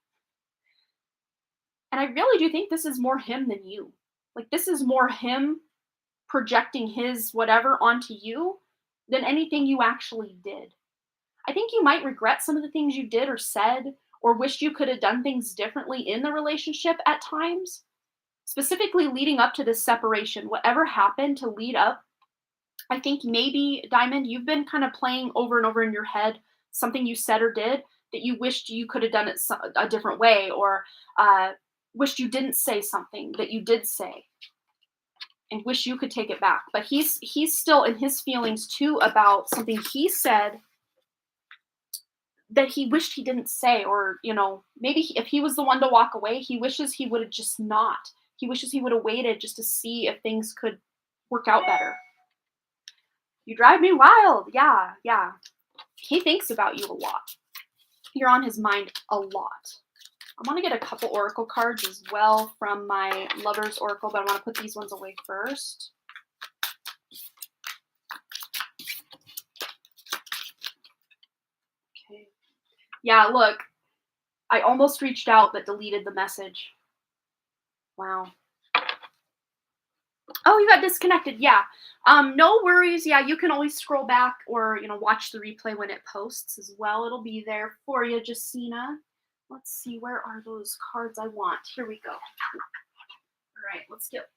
And I really do think this is more him than you. Like, this is more him projecting his whatever onto you than anything you actually did. I think you might regret some of the things you did or said, or wished you could have done things differently in the relationship at times, specifically leading up to this separation. Whatever happened to lead up, I think maybe, Diamond, you've been kind of playing over and over in your head something you said or did that you wished you could have done it a different way, or wished you didn't say something that you did say and wish you could take it back. But he's still in his feelings too about something he said that he wished he didn't say, or maybe if he was the one to walk away, he wishes he would have just not. He wishes he would have waited just to see if things could work out better. You drive me wild. Yeah. He thinks about you a lot. You're on his mind a lot. I want to get a couple oracle cards as well from my Lover's Oracle, but I want to put these ones away first. Okay. Yeah, look. I almost reached out but deleted the message. Wow. Oh, you got disconnected. Yeah. No worries. Yeah, you can always scroll back or, watch the replay when it posts as well. It'll be there for you, Jacina. Let's see, where are those cards I want? Here we go. All right, let's get.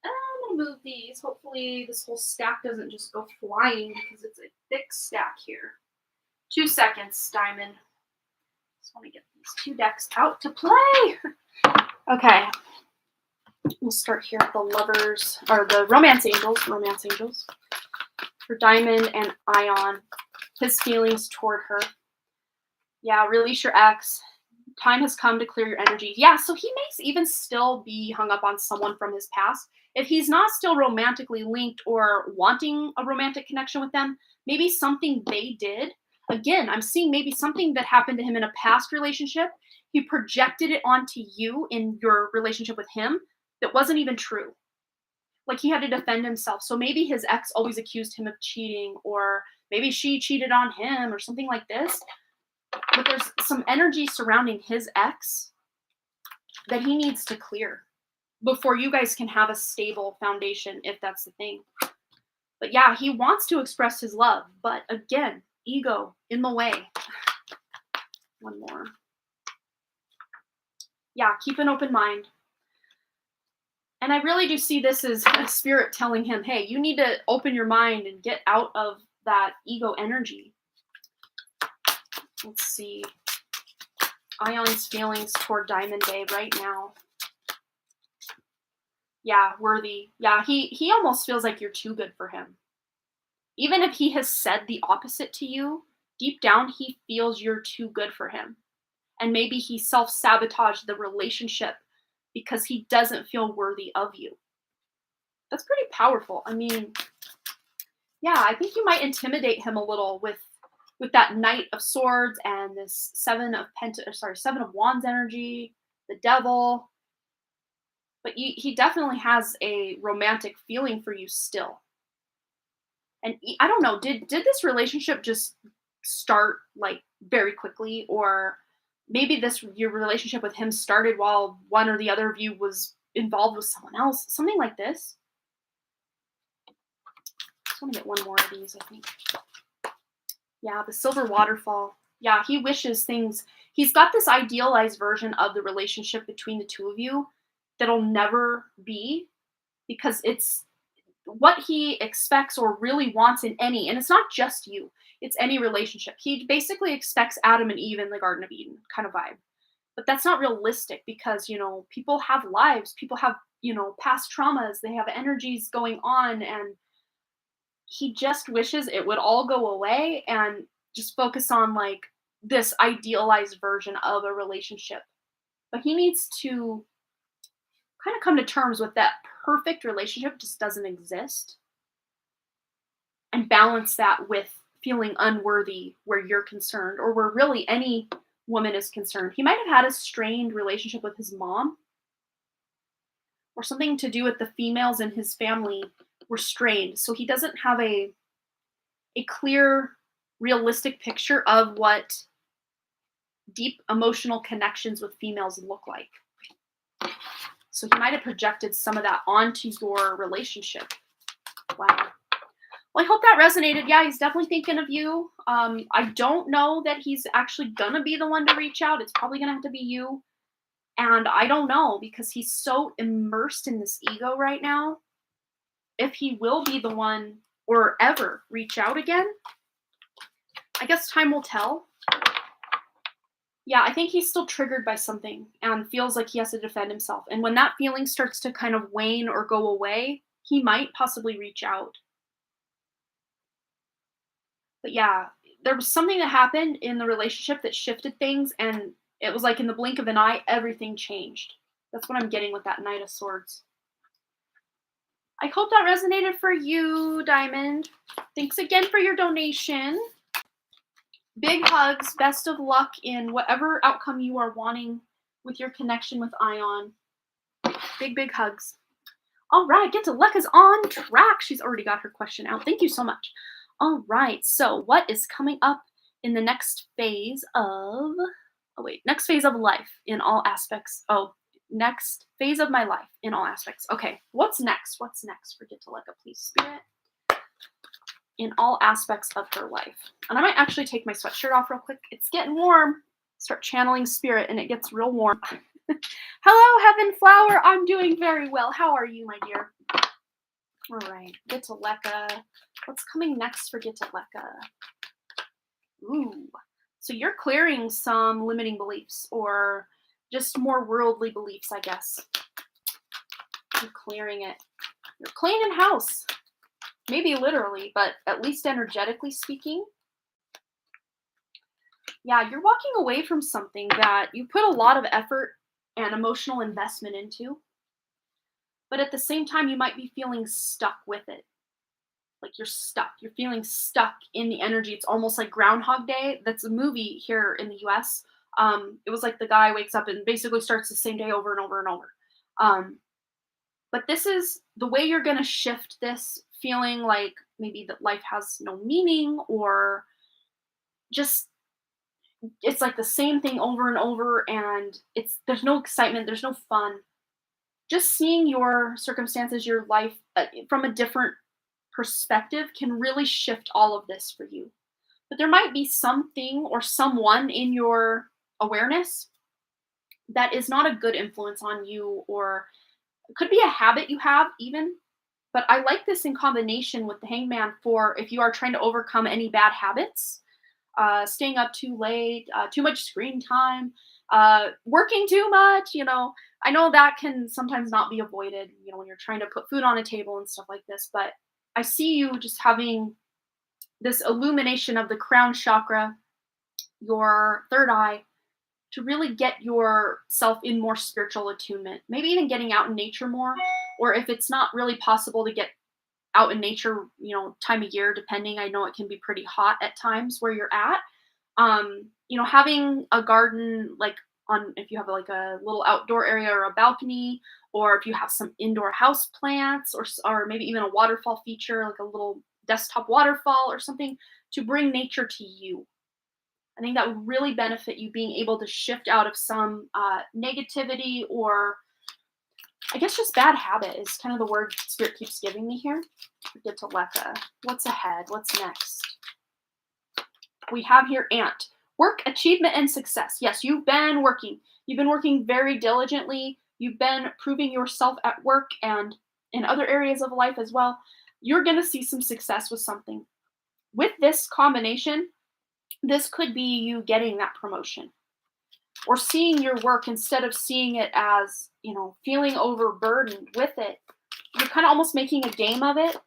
I'm gonna move these. Hopefully this whole stack doesn't just go flying because it's a thick stack here. 2 seconds, Diamond. Just want to get these 2 decks out to play. Okay. We'll start here with the Lovers, or the Romance Angels. For Diamond and Ion. His feelings toward her. Yeah, release your ex. Time has come to clear your energy. Yeah, so he may even still be hung up on someone from his past. If he's not still romantically linked or wanting a romantic connection with them, maybe something they did. Again, I'm seeing maybe something that happened to him in a past relationship. He projected it onto you in your relationship with him that wasn't even true. Like, he had to defend himself. So maybe his ex always accused him of cheating, or maybe she cheated on him or something like this. But there's some energy surrounding his ex that he needs to clear before you guys can have a stable foundation, if that's the thing. But yeah, he wants to express his love. But again, ego in the way. One more. Yeah, keep an open mind. And I really do see this as a spirit telling him, hey, you need to open your mind and get out of that ego energy. Let's see. Ion's feelings toward Diamond Babe right now. Yeah, worthy. Yeah, he almost feels like you're too good for him. Even if he has said the opposite to you, deep down he feels you're too good for him. And maybe he self-sabotaged the relationship because he doesn't feel worthy of you. That's pretty powerful. I mean, yeah, I think you might intimidate him a little with that Knight of Swords and this Seven of Wands energy, the Devil. But he definitely has a romantic feeling for you still. And I don't know, did this relationship just start like very quickly, or maybe your relationship with him started while one or the other of you was involved with someone else, something like this. Just want to get one more of these, I think. Yeah, the Silver Waterfall. Yeah, he wishes things. He's got this idealized version of the relationship between the two of you that'll never be, because it's what he expects or really wants in any, and it's not just you, it's any relationship. He basically expects Adam and Eve in the Garden of Eden kind of vibe. But that's not realistic because, people have lives, people have, past traumas, they have energies going on, and he just wishes it would all go away and just focus on like this idealized version of a relationship. But he needs to kind of come to terms with that perfect relationship just doesn't exist and balance that with feeling unworthy where you're concerned or where really any woman is concerned. He might have had a strained relationship with his mom or something to do with the females in his family were strained. So he doesn't have a clear, realistic picture of what deep emotional connections with females look like. So he might have projected some of that onto your relationship. Wow. Well, I hope that resonated. Yeah, he's definitely thinking of you. I don't know that he's actually going to be the one to reach out. It's probably going to have to be you. And I don't know because he's so immersed in this ego right now. If he will be the one or ever reach out again, I guess time will tell. Yeah, I think he's still triggered by something and feels like he has to defend himself. And when that feeling starts to kind of wane or go away, he might possibly reach out. But yeah, there was something that happened in the relationship that shifted things, and it was like in the blink of an eye, everything changed. That's what I'm getting with that Knight of Swords. I hope that resonated for you, Diamond. Thanks again for your donation. Big hugs. Best of luck in whatever outcome you are wanting with your connection with Ion. Big, big hugs. All right, Get to Luck is on track. She's already got her question out. Thank you so much. All right, so what is coming up in the next phase of, next phase of life in all aspects? Next phase of my life in all aspects. Okay, what's next? What's next for Get to Luck, please, Spirit? In all aspects of her life. And I might actually take my sweatshirt off real quick. It's getting warm. Start channeling Spirit and it gets real warm. Hello, Heaven Flower. I'm doing very well. How are you, my dear? All right, Get to Lecca. What's coming next for Get to Lecca? Ooh, so you're clearing some limiting beliefs or just more worldly beliefs, I guess. You're clearing it. You're cleaning house. Maybe literally, but at least energetically speaking. Yeah, you're walking away from something that you put a lot of effort and emotional investment into. But at the same time, you might be feeling stuck with it. Like you're stuck. You're feeling stuck in the energy. It's almost like Groundhog Day. That's a movie here in the US. It was like the guy wakes up and basically starts the same day over and over and over. But this is the way you're going to shift this feeling like maybe that life has no meaning or just it's like the same thing over and over and there's no excitement, there's no fun. Just seeing your circumstances, your life from a different perspective can really shift all of this for you. But there might be something or someone in your awareness that is not a good influence on you, or it could be a habit you have even. But I like this in combination with the Hangman for if you are trying to overcome any bad habits, staying up too late, too much screen time, working too much, I know that can sometimes not be avoided, when you're trying to put food on a table and stuff like this, but I see you just having this illumination of the crown chakra, your third eye, to really get yourself in more spiritual attunement. Maybe even getting out in nature more, or if it's not really possible to get out in nature, time of year, depending. I know it can be pretty hot at times where you're at. Having a garden, like if you have like a little outdoor area or a balcony, or if you have some indoor house plants or maybe even a waterfall feature, like a little desktop waterfall or something to bring nature to you. I think that would really benefit you being able to shift out of some negativity or I guess just bad habit is kind of the word Spirit keeps giving me here. Get to Lecca. What's ahead? What's next? We have here Ant. Work, achievement, and success. Yes, you've been working. You've been working very diligently. You've been proving yourself at work and in other areas of life as well. You're going to see some success with something. With this combination, this could be you getting that promotion or seeing your work instead of seeing it as, feeling overburdened with it. You're kind of almost making a game of it.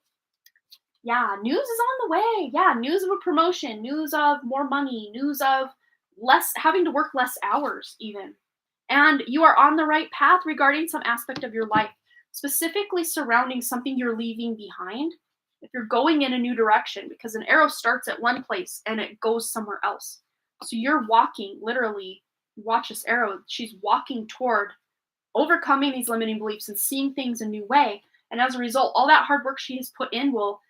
Yeah, news is on the way. Yeah, news of a promotion, news of more money, news of less having to work less hours even. And you are on the right path regarding some aspect of your life, specifically surrounding something you're leaving behind. If you're going in a new direction, because an arrow starts at one place and it goes somewhere else. So you're walking, literally, watch this arrow. She's walking toward overcoming these limiting beliefs and seeing things a new way. And as a result, all that hard work she has put in will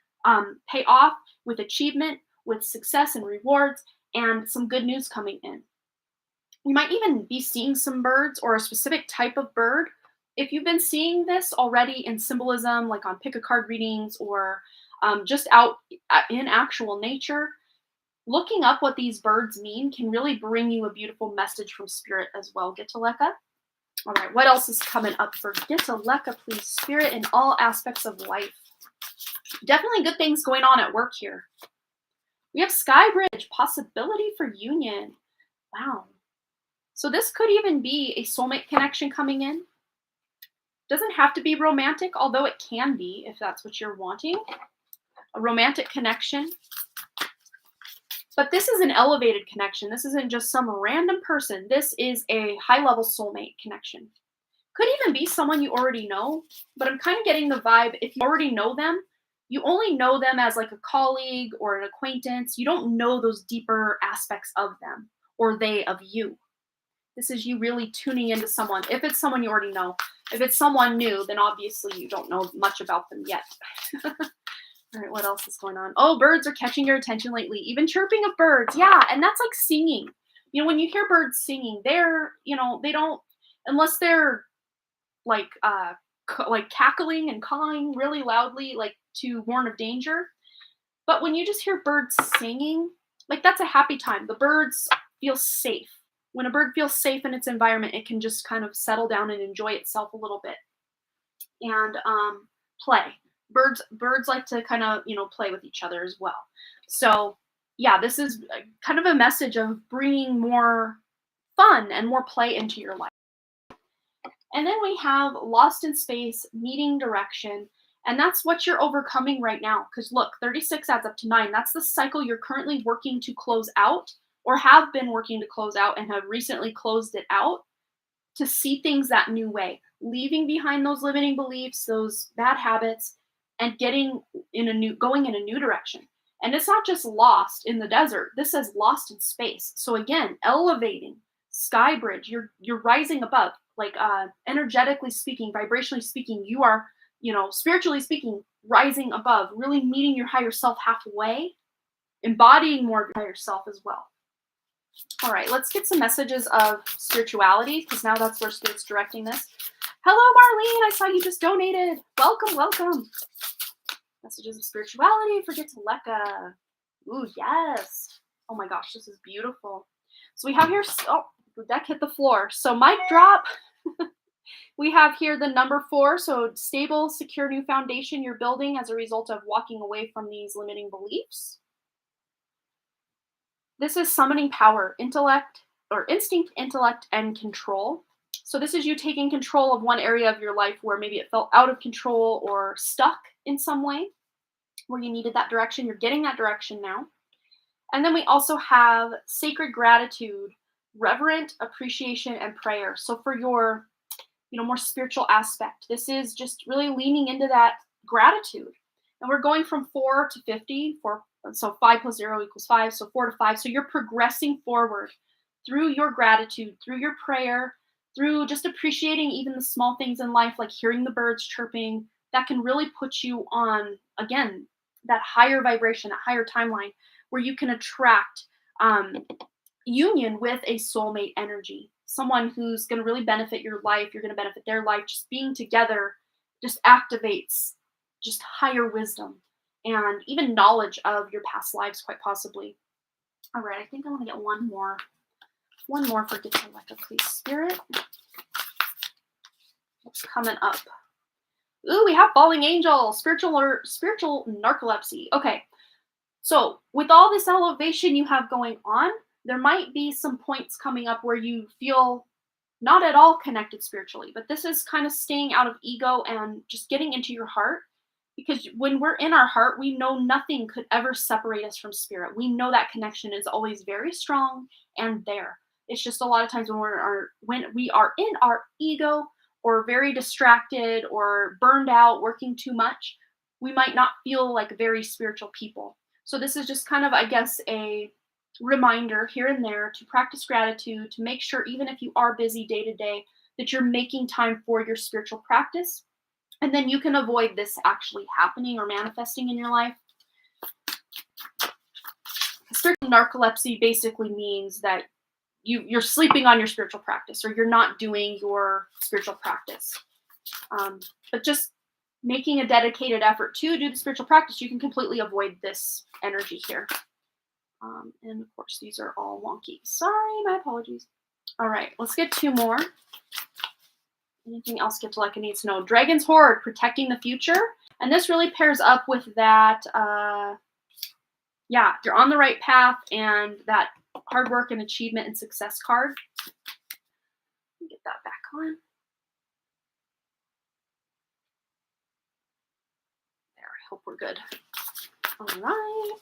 pay off with achievement, with success and rewards, and some good news coming in. You might even be seeing some birds or a specific type of bird. If you've been seeing this already in symbolism, like on pick a card readings or just out in actual nature, looking up what these birds mean can really bring you a beautiful message from spirit as well. Get to Leka. All right, what else is coming up for Get to Leka, please, spirit, in all aspects of life? Definitely good things going on at work here. We have Skybridge, possibility for union. Wow. So this could even be a soulmate connection coming in. Doesn't have to be romantic, although it can be if that's what you're wanting. A romantic connection. But this is an elevated connection. This isn't just some random person. This is a high-level soulmate connection. Could even be someone you already know, but I'm kind of getting the vibe, if you already know them, you only know them as like a colleague or an acquaintance. You don't know those deeper aspects of them or they of you. This is you really tuning into someone. If it's someone you already know. If it's someone new, then obviously you don't know much about them yet. All right, what else is going on? Oh, birds are catching your attention lately. Even chirping of birds. Yeah, and that's like singing. You know, when you hear birds singing, they're, they don't, unless they're like like cackling and cawing really loudly, like to warn of danger. But when you just hear birds singing, like that's a happy time. The birds feel safe. When a bird feels safe in its environment, it can just kind of settle down and enjoy itself a little bit and play. Birds like to kind of play with each other as well. So yeah, this is kind of a message of bringing more fun and more play into your life. And then we have lost in space, needing direction. And that's what you're overcoming right now. Because look, 36 adds up to 9. That's the cycle you're currently working to close out or have been working to close out and have recently closed it out to see things that new way, leaving behind those limiting beliefs, those bad habits, and going in a new direction. And it's not just lost in the desert. This says lost in space. So again, elevating, sky bridge, you're rising above, like energetically speaking, vibrationally speaking, you are, spiritually speaking, rising above, really meeting your higher self halfway, embodying more of your higher self as well. All right, let's get some messages of spirituality, because now that's where Spirit's directing this. Hello, Marlene. I saw you just donated. Welcome, welcome. Messages of spirituality for Get to Leka. Ooh, yes. Oh my gosh, this is beautiful. So we have here, oh, the deck hit the floor. So mic drop. We have here the number 4. So stable, secure new foundation you're building as a result of walking away from these limiting beliefs. This is summoning power, intellect, or instinct, intellect, and control. So this is you taking control of one area of your life where maybe it felt out of control or stuck in some way, where you needed that direction. You're getting that direction now. And then we also have sacred gratitude, reverent appreciation, and prayer. So for your, more spiritual aspect, this is just really leaning into that gratitude. And we're going from 4 to 50, so 5 plus 0 equals 5, so 4 to 5. So you're progressing forward through your gratitude, through your prayer, through just appreciating even the small things in life, like hearing the birds chirping. That can really put you on, again, that higher vibration, that higher timeline, where you can attract union with a soulmate energy, someone who's going to really benefit your life. You're going to benefit their life. Just being together just activates just higher wisdom and even knowledge of your past lives, quite possibly. All right, I think I want to get one more for Get to Leka, please, Spirit. What's coming up? Ooh, we have Falling Angel, spiritual narcolepsy. Okay, so with all this elevation you have going on, there might be some points coming up where you feel not at all connected spiritually, but this is kind of staying out of ego and just getting into your heart Because when we're in our heart, we know nothing could ever separate us from spirit. We know that connection is always very strong and there. It's just a lot of times when we are in our ego or very distracted or burned out, working too much, we might not feel like very spiritual people. So this is just kind of, I guess, a reminder here and there to practice gratitude, to make sure even if you are busy day to day, that you're making time for your spiritual practice. And then you can avoid this actually happening or manifesting in your life. Spiritual narcolepsy basically means that you're sleeping on your spiritual practice, or you're not doing your spiritual practice. But just making a dedicated effort to do the spiritual practice, you can completely avoid this energy here. And of course, these are all wonky. Sorry, my apologies. All right, let's get 2 more. Anything else Gitteleka needs to know? Dragon's Horde, protecting the future. And this really pairs up with that, yeah, you're on the right path, and that hard work and achievement and success card. Get that back on. There, I hope we're good. All right.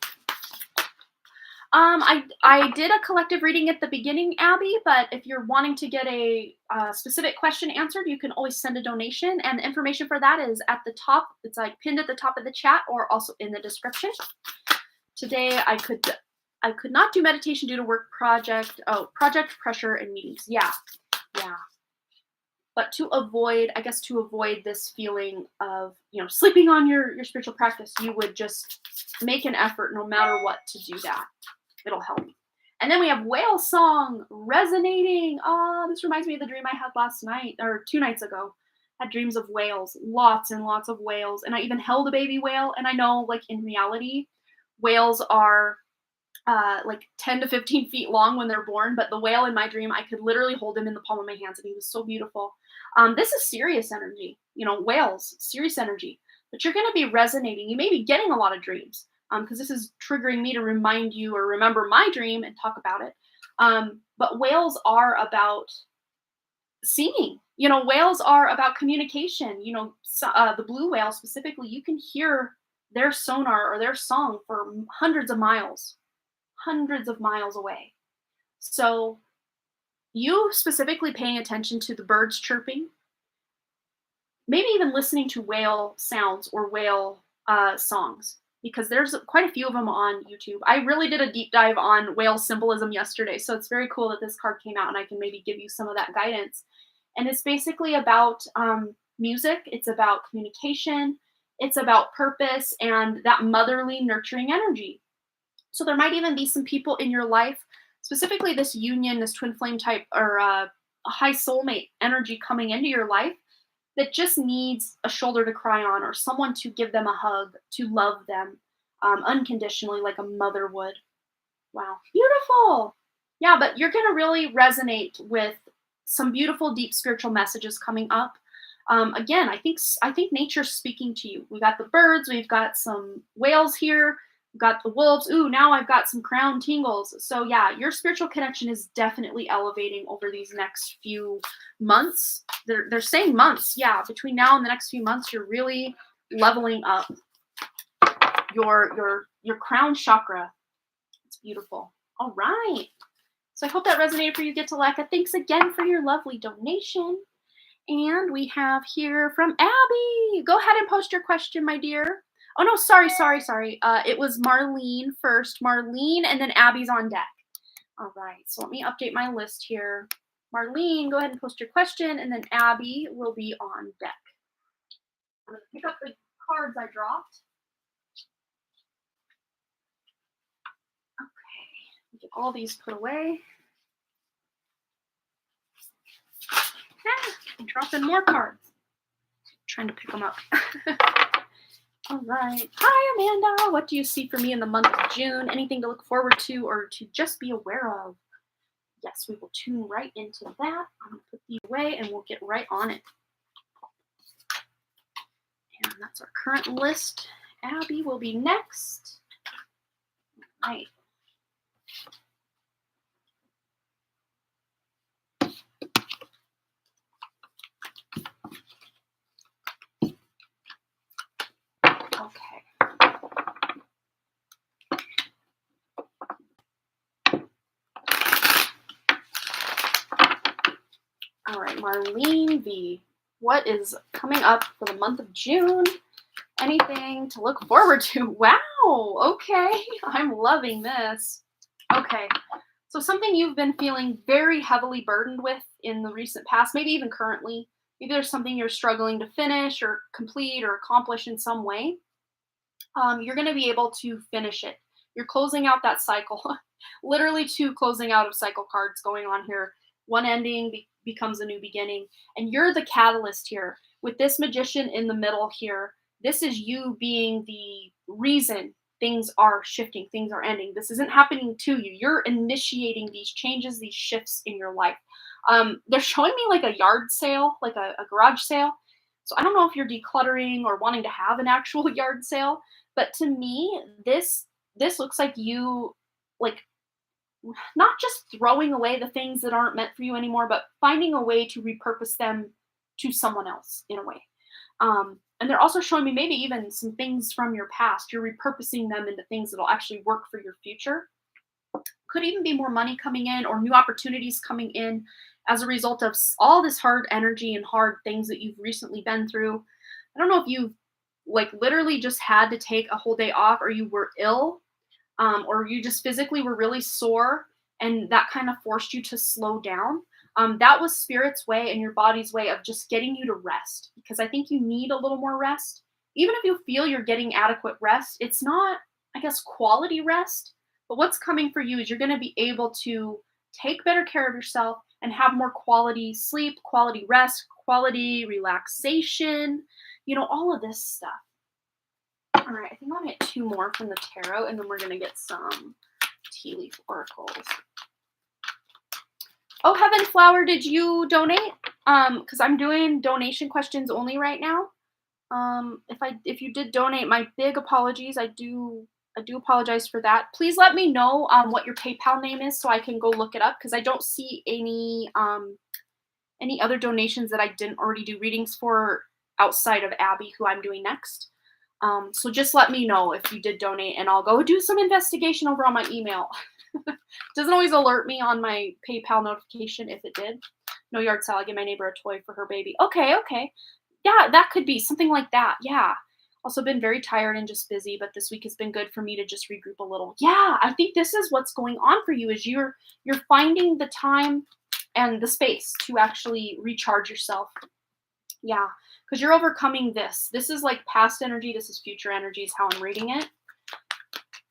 I did a collective reading at the beginning, Abby, but if you're wanting to get a specific question answered, you can always send a donation, and the information for that is at the top. It's like pinned at the top of the chat or also in the description. Today I could not do meditation due to work project pressure and meetings. Yeah. But to avoid this feeling of, sleeping on your spiritual practice, you would just make an effort no matter what to do that. It'll help. And then we have Whale Song resonating. Oh, this reminds me of the dream I had last night, or 2 nights ago. I had dreams of whales, lots and lots of whales. And I even held a baby whale. And I know, like, in reality, whales are like 10 to 15 feet long when they're born. But the whale in my dream, I could literally hold him in the palm of my hands, and he was so beautiful. This is serious energy. Whales, serious energy. But you're going to be resonating. You may be getting a lot of dreams. Because this is triggering me to remind you or remember my dream and talk about it. But whales are about singing. Whales are about communication. The blue whale specifically, you can hear their sonar or their song for hundreds of miles away. So you specifically paying attention to the birds chirping, maybe even listening to whale sounds or whale songs, because there's quite a few of them on YouTube. I really did a deep dive on whale symbolism yesterday, so it's very cool that this card came out and I can maybe give you some of that guidance. And it's basically about music, it's about communication, it's about purpose and that motherly, nurturing energy. So there might even be some people in your life, specifically this union, this twin flame type, or a high soulmate energy coming into your life, that just needs a shoulder to cry on, or someone to give them a hug, to love them unconditionally like a mother would. Wow, beautiful. Yeah, but you're going to really resonate with some beautiful, deep spiritual messages coming up. Again, I think nature's speaking to you. We got the birds, we've got some whales here, we've got the wolves. Ooh, now I've got some crown tingles. So yeah, your spiritual connection is definitely elevating over these next few months. They're saying months. Yeah, between now and the next few months, you're really leveling up your crown chakra. It's beautiful. All right. So I hope that resonated for you, Gitteleka. Thanks again for your lovely donation. And we have here from Abby. Go ahead and post your question, my dear. Oh, no, sorry. It was Marlene first. Marlene, and then Abby's on deck. All right, so let me update my list here. Marlene, go ahead and post your question, and then Abby will be on deck. I'm going to pick up the cards I dropped. Okay, get all these put away. I'm dropping more cards. Trying to pick them up. All right. Hi, Amanda. What do you see for me in the month of June? Anything to look forward to or to just be aware of? Yes, we will tune right into that. I'm going to put these away and we'll get right on it. And that's our current list. Abby will be next. All right. All right, Marlene V. What is coming up for the month of June? Anything to look forward to? Wow, okay. I'm loving this. Okay, so something you've been feeling very heavily burdened with in the recent past, maybe even currently. Maybe there's something you're struggling to finish or complete or accomplish in some way. You're going to be able to finish it. You're closing out that cycle. Literally two closing out of cycle cards going on here. One ending becomes a new beginning. And you're the catalyst here. With this magician in the middle here, this is you being the reason things are shifting, things are ending. This isn't happening to you. You're initiating these changes, these shifts in your life. They're showing me like a yard sale, like a garage sale. So I don't know if you're decluttering or wanting to have an actual yard sale, but to me, this looks like you like not just throwing away the things that aren't meant for you anymore, but finding a way to repurpose them to someone else in a way. And they're also showing me maybe even some things from your past. You're repurposing them into things that'll actually work for your future. Could even be more money coming in or new opportunities coming in as a result of all this hard energy and hard things that you've recently been through. I don't know if you've like literally just had to take a whole day off, or you were ill, or you just physically were really sore and that kind of forced you to slow down. That was spirit's way and your body's way of just getting you to rest, because I think you need a little more rest. Even if you feel you're getting adequate rest, it's not, I guess, quality rest. But what's coming for you is you're going to be able to take better care of yourself and have more quality sleep, quality rest, quality relaxation, all of this stuff. All right, I think I'll get two more from the tarot, and then we're going to get some tea leaf oracles. Oh, Heaven Flower, did you donate? Because I'm doing donation questions only right now. If you did donate, my big apologies. I do apologize for that. Please let me know what your PayPal name is so I can go look it up, because I don't see any other donations that I didn't already do readings for outside of Abby, who I'm doing next. So just let me know if you did donate, and I'll go do some investigation over on my email. Doesn't always alert me on my PayPal notification if it did. No yard sale, I give my neighbor a toy for her baby. Okay. Yeah, that could be something like that. Yeah. Also been very tired and just busy, but this week has been good for me to just regroup a little. Yeah, I think this is what's going on for you, is you're finding the time and the space to actually recharge yourself. Yeah, because you're overcoming this. This is like past energy. This is future energy is how I'm reading it.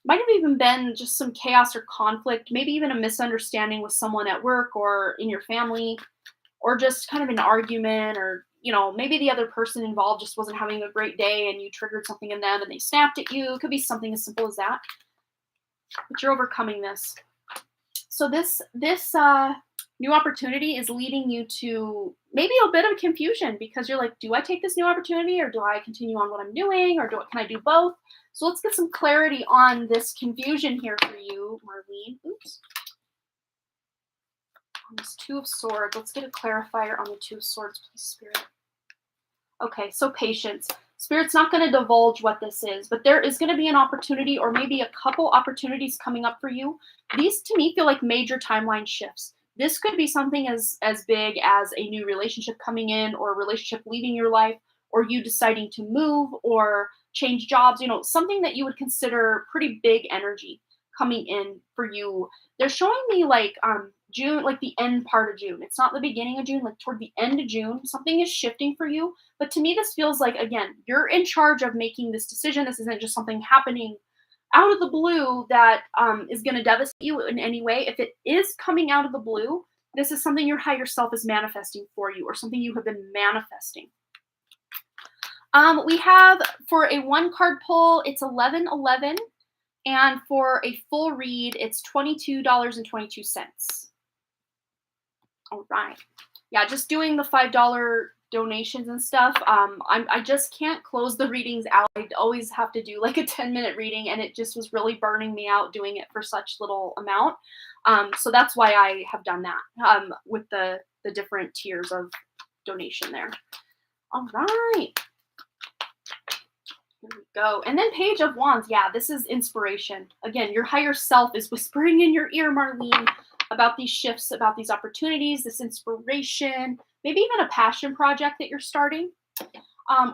Might have even been just some chaos or conflict, maybe even a misunderstanding with someone at work or in your family, or just kind of an argument, or, maybe the other person involved just wasn't having a great day and you triggered something in them and they snapped at you. It could be something as simple as that, but you're overcoming this. So this new opportunity is leading you to maybe a bit of confusion, because you're like, do I take this new opportunity, or do I continue on what I'm doing, or can I do both? So let's get some clarity on this confusion here for you, Marlene. Oops. On this Two of Swords, let's get a clarifier on the Two of Swords, please, Spirit. Okay, so patience. Spirit's not going to divulge what this is, but there is going to be an opportunity, or maybe a couple opportunities coming up for you. These, to me, feel like major timeline shifts. This could be something as big as a new relationship coming in, or a relationship leaving your life, or you deciding to move or change jobs, something that you would consider pretty big energy coming in for you. They're showing me like June, like the end part of June. It's not the beginning of June, like toward the end of June, something is shifting for you. But to me, this feels like, again, you're in charge of making this decision. This isn't just something happening out of the blue that is going to devastate you in any way. If it is coming out of the blue, this is something your higher self is manifesting for you, or something you have been manifesting. We have, for a one card pull, it's $11.11, and for a full read, it's $22.22. All right. Yeah, just doing the $5 donations and stuff. I just can't close the readings out. I always have to do like a 10-minute reading, and it just was really burning me out doing it for such little amount. So that's why I have done that with the different tiers of donation there. All right. Here we go. And then Page of Wands. Yeah, this is inspiration. Again, your higher self is whispering in your ear, Marlene, about these shifts, about these opportunities, this inspiration, maybe even a passion project that you're starting,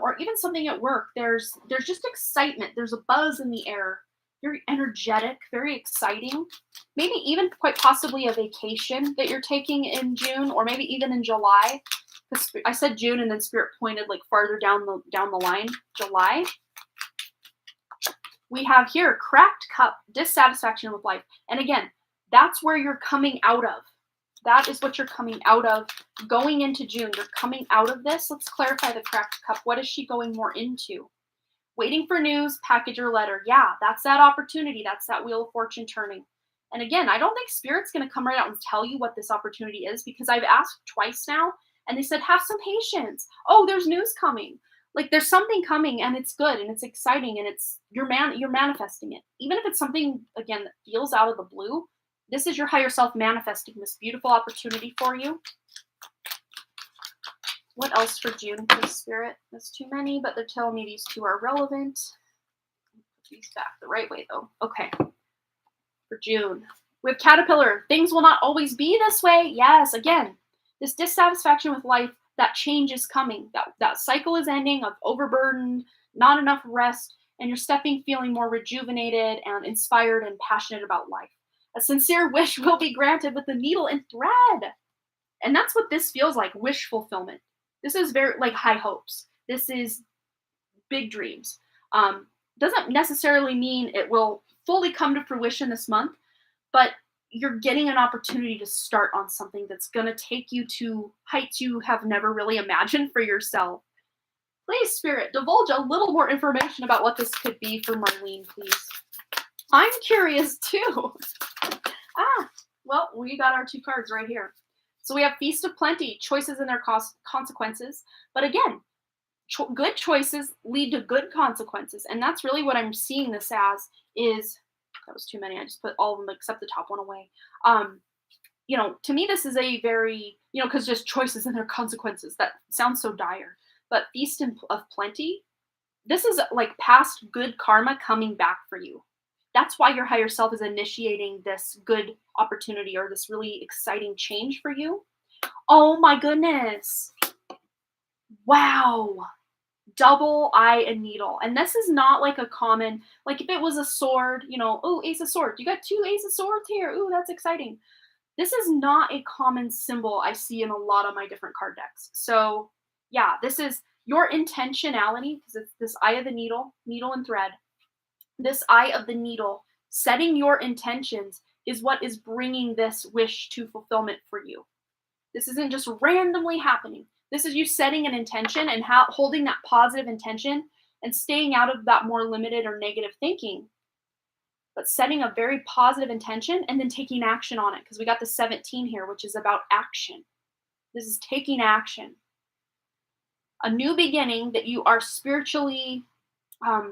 or even something at work. There's just excitement. There's a buzz in the air. Very energetic, very exciting. Maybe even quite possibly a vacation that you're taking in June, or maybe even in July. Because I said June, and then Spirit pointed like farther down the line, July. We have here cracked cup, dissatisfaction with life, and again, that's where you're coming out of. That is what you're coming out of going into June. You're coming out of this. Let's clarify the cracked cup. What is she going more into? Waiting for news, package or letter. Yeah, that's that opportunity. That's that wheel of fortune turning. And again, I don't think Spirit's going to come right out and tell you what this opportunity is, because I've asked twice now and they said, have some patience. Oh, there's news coming. Like there's something coming and it's good and it's exciting and it's you're manifesting it. Even if it's something, again, that feels out of the blue, this is your higher self manifesting this beautiful opportunity for you. What else for June, please, Spirit? That's too many, but they're telling me these two are relevant. Put these back the right way, though. Okay. For June. We have Caterpillar. Things will not always be this way. Yes, again, this dissatisfaction with life, that change is coming. That cycle is ending of overburdened, not enough rest, and you're stepping feeling more rejuvenated and inspired and passionate about life. A sincere wish will be granted with the needle and thread. And that's what this feels like, wish fulfillment. This is very like high hopes. This is big dreams. Doesn't necessarily mean it will fully come to fruition this month, but you're getting an opportunity to start on something that's going to take you to heights you have never really imagined for yourself. Please, Spirit, divulge a little more information about what this could be for Marlene, please. I'm curious too. Well, we got our two cards right here. So we have Feast of Plenty, choices and their consequences. But again, good choices lead to good consequences. And that's really what I'm seeing this as is, that was too many. I just put all of them except the top one away. To me, this is a very, because just choices and their consequences, that sounds so dire. But Feast of Plenty, this is like past good karma coming back for you. That's why your higher self is initiating this good opportunity or this really exciting change for you. Oh my goodness. Wow. Double eye and needle. And this is not like a common, like if it was a sword, oh, ace of swords. You got two ace of swords here. Ooh, that's exciting. This is not a common symbol I see in a lot of my different card decks. So yeah, this is your intentionality, because it's this eye of the needle and thread. This eye of the needle, setting your intentions is what is bringing this wish to fulfillment for you. This isn't just randomly happening. This is you setting an intention and holding that positive intention and staying out of that more limited or negative thinking. But setting a very positive intention and then taking action on it, because we got the 17 here, which is about action. This is taking action. A new beginning that you are spiritually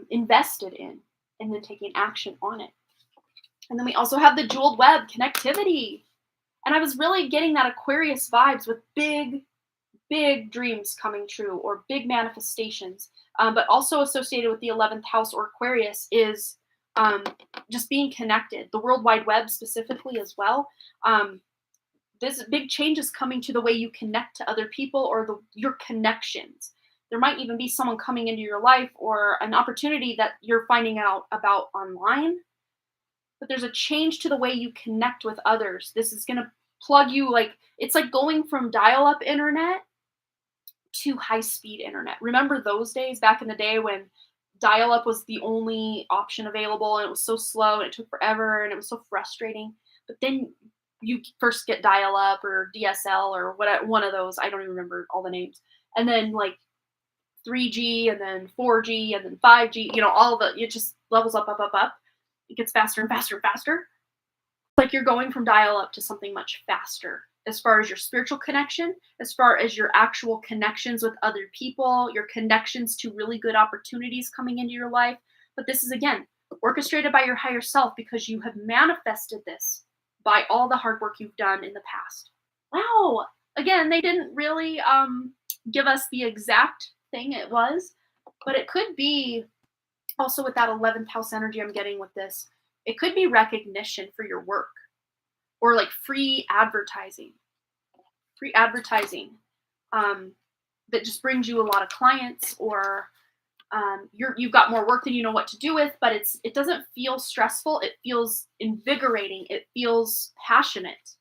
invested in, and then taking action on it. And then we also have the jeweled web, connectivity. And I was really getting that Aquarius vibes with big, big dreams coming true or big manifestations. But also associated with the 11th house or Aquarius is just being connected. The World Wide Web specifically as well. This big change is coming to the way you connect to other people or your connections. There might even be someone coming into your life or an opportunity that you're finding out about online. But there's a change to the way you connect with others. This is going to plug you it's like going from dial-up internet to high-speed internet. Remember those days back in the day when dial-up was the only option available and it was so slow and it took forever and it was so frustrating. But then you first get dial-up or DSL or one of those. I don't even remember all the names. And then 3G and then 4G and then 5G, it just levels up. It gets faster and faster and faster. Like you're going from dial-up to something much faster as far as your spiritual connection, as far as your actual connections with other people, your connections to really good opportunities coming into your life. But this is, again, orchestrated by your higher self because you have manifested this by all the hard work you've done in the past. Wow. Again, they didn't really give us the exact thing it was, but it could be also with that 11th house energy I'm getting with this. It could be recognition for your work or free advertising. that just brings you a lot of clients, or you've got more work than you know what to do with, but it doesn't feel stressful. It feels invigorating. It feels passionate.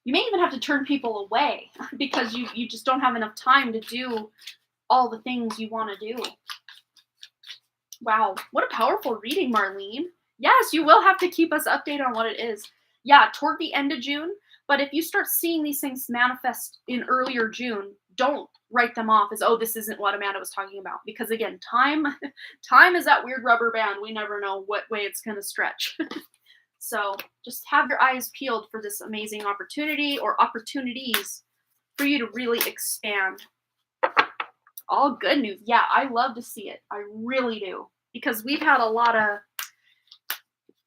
You may even have to turn people away because you just don't have enough time to do all the things you want to do. Wow, what a powerful reading, Marlene. Yes, you will have to keep us updated on what it is. Yeah, toward the end of June. But if you start seeing these things manifest in earlier June, don't write them off as, oh, this isn't what Amanda was talking about. Because again, time is that weird rubber band. We never know what way it's going to stretch. So just have your eyes peeled for this amazing opportunity or opportunities for you to really expand. All good news. Yeah, I love to see it. I really do. Because we've had a lot of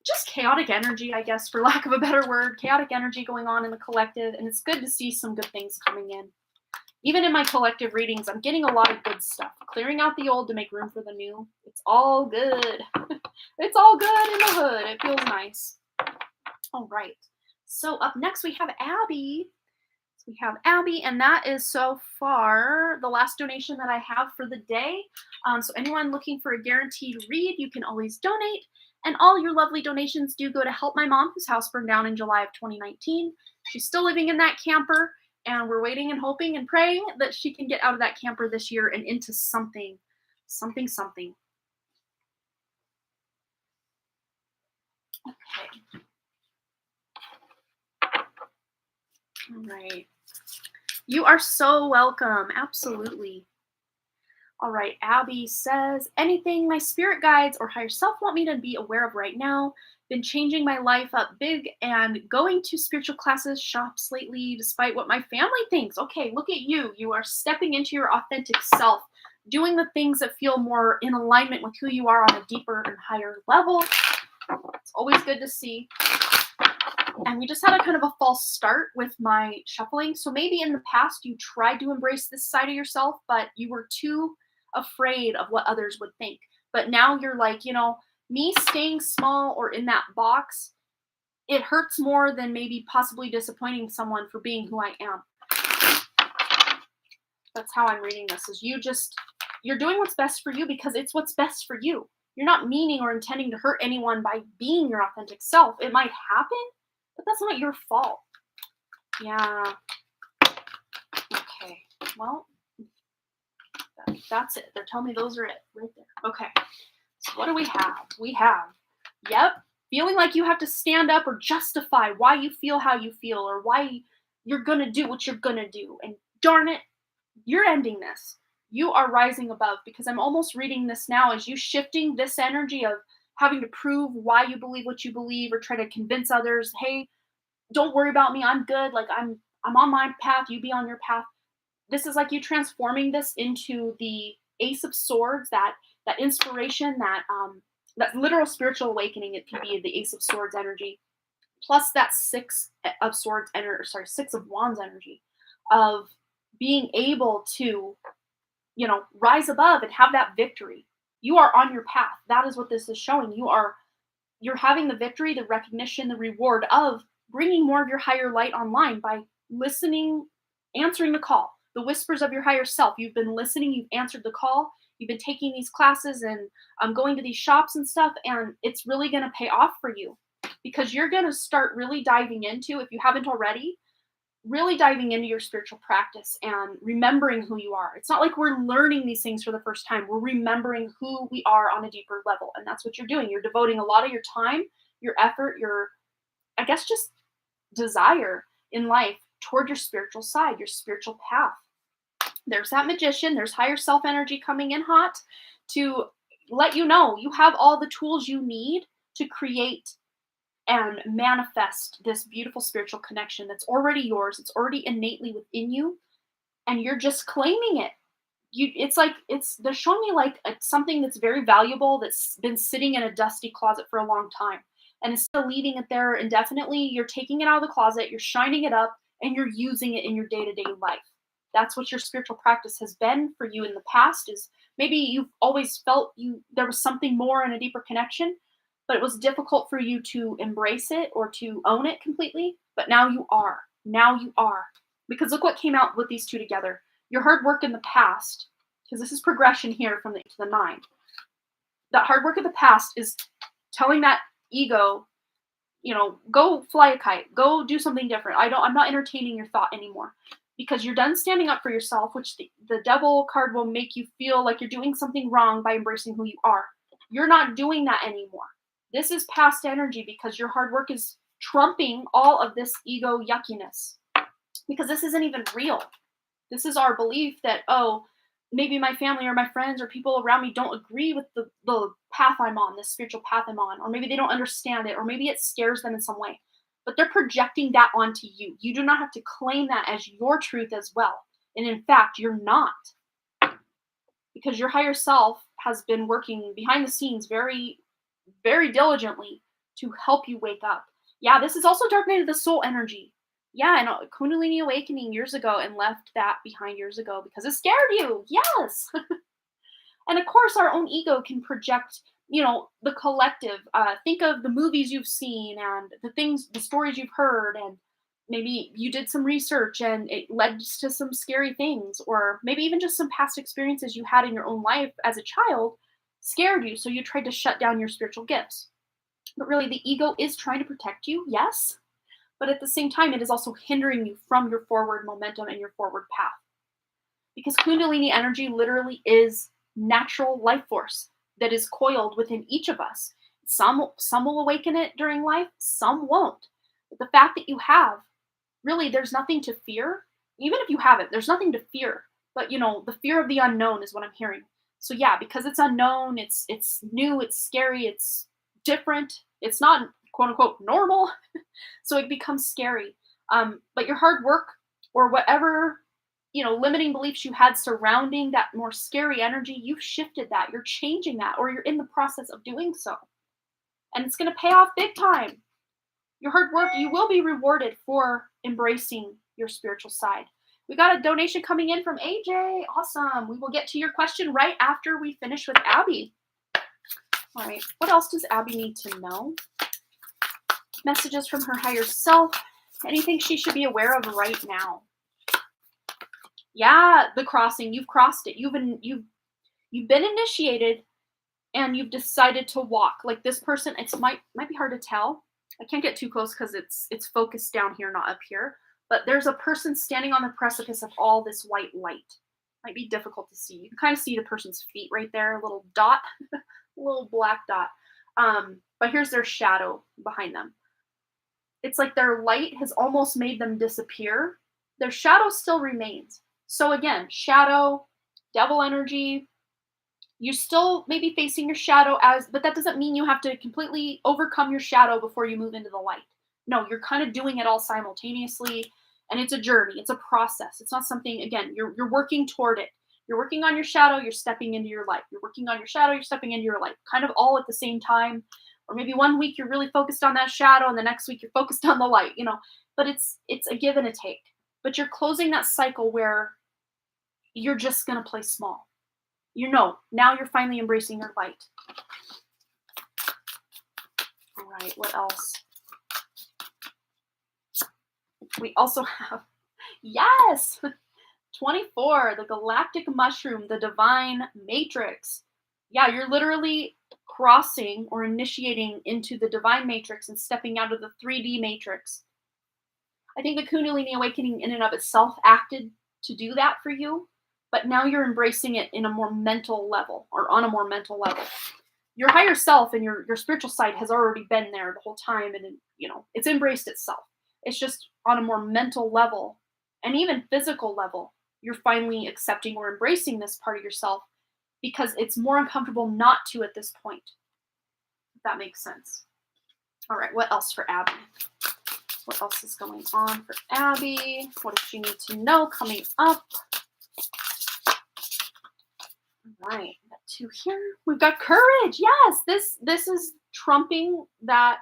just chaotic energy, I guess, for lack of a better word, chaotic energy going on in the collective. And it's good to see some good things coming in. Even in my collective readings, I'm getting a lot of good stuff. Clearing out the old to make room for the new. It's all good. It's all good in the hood. It feels nice. All right. So up next we have Abby. And that is so far the last donation that I have for the day. So anyone looking for a guaranteed read, you can always donate. And all your lovely donations do go to help my mom, whose house burned down in July of 2019. She's still living in that camper, and we're waiting and hoping and praying that she can get out of that camper this year and into something. Okay. All right. You are so welcome. Absolutely. All right. Abby says, anything my spirit guides or higher self want me to be aware of right now. Been changing my life up big and going to spiritual classes, shops lately, despite what my family thinks. Okay, look at you. You are stepping into your authentic self, doing the things that feel more in alignment with who you are on a deeper and higher level. It's always good to see. And we just had a kind of a false start with my shuffling. So maybe in the past you tried to embrace this side of yourself, but you were too afraid of what others would think. But now you're like, me staying small or in that box, it hurts more than maybe possibly disappointing someone for being who I am. That's how I'm reading this, is you're doing what's best for you because it's what's best for you. You're not meaning or intending to hurt anyone by being your authentic self. It might happen, but that's not your fault. Yeah. Okay. Well, that's it. They're telling me those are it right there. Okay. So what do we have? Yep, feeling like you have to stand up or justify why you feel how you feel or why you're going to do what you're going to do. And darn it, you're ending this. You are rising above, because I'm almost reading this now as you shifting this energy of having to prove why you believe what you believe or try to convince others, hey, don't worry about me. I'm good. Like I'm on my path. You be on your path. This is like you transforming this into the Ace of Swords, that inspiration, that literal spiritual awakening. It could be the Ace of Swords energy, plus that Six of Wands energy of being able to, rise above and have that victory. You are on your path. That is what this is showing. You're having the victory, the recognition, the reward of bringing more of your higher light online by listening, answering the call, the whispers of your higher self. You've been listening, you've answered the call, you've been taking these classes and going to these shops and stuff, and it's really going to pay off for you, because you're going to start really diving into, if you haven't already, really diving into your spiritual practice and remembering who you are. It's not like we're learning these things for the first time. We're remembering who we are on a deeper level. And that's what you're doing. You're devoting a lot of your time, your effort, your, I guess, just desire in life toward your spiritual side, your spiritual path. There's that magician. There's higher self energy coming in hot to let you know you have all the tools you need to create and manifest this beautiful spiritual connection that's already yours. It's already innately within you, and you're just claiming it. They're showing me like something that's very valuable that's been sitting in a dusty closet for a long time, and instead of leaving it there indefinitely, you're taking it out of the closet, you're shining it up, and you're using it in your day-to-day life. That's what your spiritual practice has been for you in the past. Is maybe you've always felt there was something more and a deeper connection, but it was difficult for you to embrace it or to own it completely. But now you are. Because look what came out with these two together. Your hard work in the past, because this is progression here from the 8 to the 9. That hard work of the past is telling that ego, go fly a kite, go do something different. I'm not entertaining your thought anymore, because you're done standing up for yourself, which the devil card will make you feel like you're doing something wrong by embracing who you are. You're not doing that anymore. This is past energy, because your hard work is trumping all of this ego yuckiness, because this isn't even real. This is our belief that, oh, maybe my family or my friends or people around me don't agree with the path I'm on, the spiritual path I'm on, or maybe they don't understand it, or maybe it scares them in some way. But they're projecting that onto you. You do not have to claim that as your truth as well. And in fact, you're not. Because your higher self has been working behind the scenes very, very diligently to help you wake up. Yeah, this is also dark night of the soul energy. Yeah, and Kundalini awakening years ago, and left that behind years ago because it scared you. Yes. And of course, our own ego can project, the collective. Think of the movies you've seen and the stories you've heard, and maybe you did some research and it led to some scary things, or maybe even just some past experiences you had in your own life as a child scared you, so you tried to shut down your spiritual gifts. But really, the ego is trying to protect you, yes, but at the same time, it is also hindering you from your forward momentum and your forward path. Because Kundalini energy literally is natural life force that is coiled within each of us. Some will awaken it during life, some won't. But the fact that you have, really, there's nothing to fear. Even if you have it, there's nothing to fear. But the fear of the unknown is what I'm hearing. So yeah, because it's unknown, it's new, it's scary, it's different, it's not quote unquote normal. So it becomes scary. But your hard work, or whatever, limiting beliefs you had surrounding that more scary energy, you've shifted that, you're changing that, or you're in the process of doing so. And it's going to pay off big time. Your hard work, you will be rewarded for embracing your spiritual side. We got a donation coming in from AJ. Awesome. We will get to your question right after we finish with Abby. All right. What else does Abby need to know? Messages from her higher self. Anything she should be aware of right now? Yeah, the crossing. You've crossed it. You've been initiated, and you've decided to walk. Like this person, it might be hard to tell. I can't get too close because it's focused down here, not up here. But there's a person standing on the precipice of all this white light. Might be difficult to see. You can kind of see the person's feet right there, a little dot, a little black dot. But here's their shadow behind them. It's like their light has almost made them disappear. Their shadow still remains. So again, shadow, devil energy, you're still maybe facing your shadow but that doesn't mean you have to completely overcome your shadow before you move into the light. No, you're kind of doing it all simultaneously, and it's a journey. It's a process. It's not something, again, you're working toward it. You're working on your shadow, you're stepping into your light. You're working on your shadow, you're stepping into your light. Kind of all at the same time. Or maybe one week you're really focused on that shadow, and the next week you're focused on the light, But it's a give and a take. But you're closing that cycle where you're just going to play small. Now you're finally embracing your light. All right, what else? We also have, yes, 24, the galactic mushroom, the divine matrix. Yeah, you're literally crossing or initiating into the divine matrix and stepping out of the 3D matrix. I think the Kundalini awakening in and of itself acted to do that for you, but now you're embracing it in a more mental level, or on a more mental level. Your higher self and your spiritual side has already been there the whole time, and it's embraced itself. It's just on a more mental level and even physical level. You're finally accepting or embracing this part of yourself because it's more uncomfortable not to at this point. If that makes sense. All right, what else for Abby? What else is going on for Abby? What does she need to know coming up? All right, got 2 here. We've got courage. Yes, this is trumping that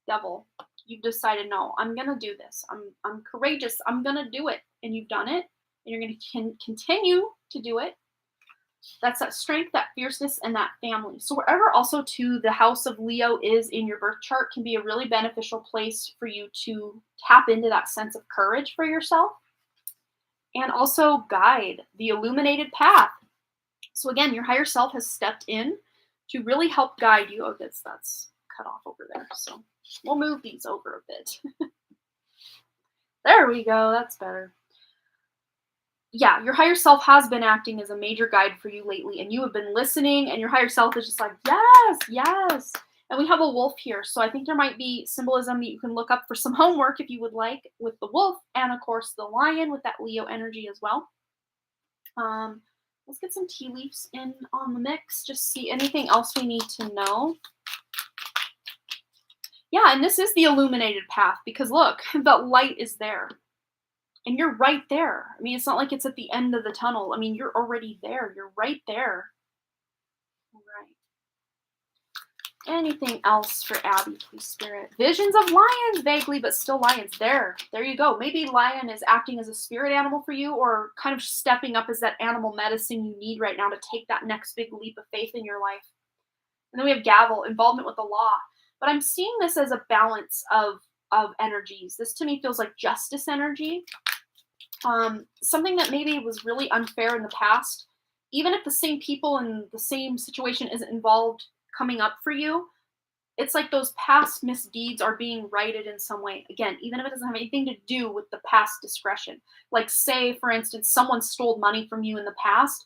devil. You've decided, no, I'm going to do this. I'm courageous. I'm going to do it. And you've done it. And you're going to continue to do it. That's that strength, that fierceness, and that family. So wherever also too the house of Leo is in your birth chart can be a really beneficial place for you to tap into that sense of courage for yourself. and also guide, the illuminated path. So again, your higher self has stepped in to really help guide you. Oh, that's cut off over there. So we'll move these over a bit. There we go. That's better. Yeah, your higher self has been acting as a major guide for you lately, and you have been listening, and your higher self is just like, yes, yes. And we have a wolf here, so I think there might be symbolism that you can look up for some homework if you would like with the wolf, and of course the lion with that Leo energy as well. Let's get some tea leaves in on the mix, just see anything else we need to know. Yeah, and this is the illuminated path, because look, the light is there. And you're right there. I mean, it's not like it's at the end of the tunnel. I mean, you're already there. You're right there. Right. Anything else for Abby, please, Spirit? Visions of lions, vaguely, but still lions. There you go. Maybe lion is acting as a spirit animal for you, or kind of stepping up as that animal medicine you need right now to take that next big leap of faith in your life. And then we have gavel, involvement with the law. But I'm seeing this as a balance of energies. This to me feels like justice energy. Something that maybe was really unfair in the past, even if the same people in the same situation isn't involved coming up for you, it's like those past misdeeds are being righted in some way. Again, even if it doesn't have anything to do with the past discretion. Like say, for instance, someone stole money from you in the past.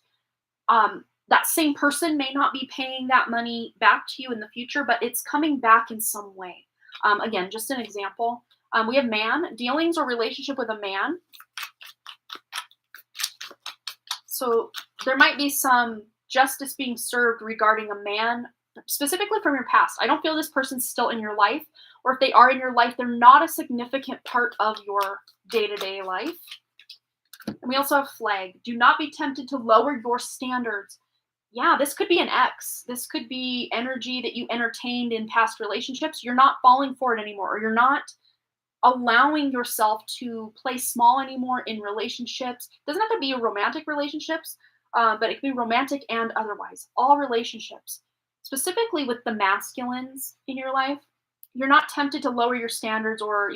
That same person may not be paying that money back to you in the future, but it's coming back in some way. Again, just an example. We have man, dealings or relationship with a man. So there might be some justice being served regarding a man, specifically from your past. I don't feel this person's still in your life, or if they are in your life, they're not a significant part of your day-to-day life. And we also have flag. Do not be tempted to lower your standards. Yeah, this could be an ex. This could be energy that you entertained in past relationships. You're not falling for it anymore, or you're not allowing yourself to play small anymore in relationships. Doesn't have to be romantic relationships, but it can be romantic and otherwise. All relationships, specifically with the masculines in your life. You're not tempted to lower your standards or,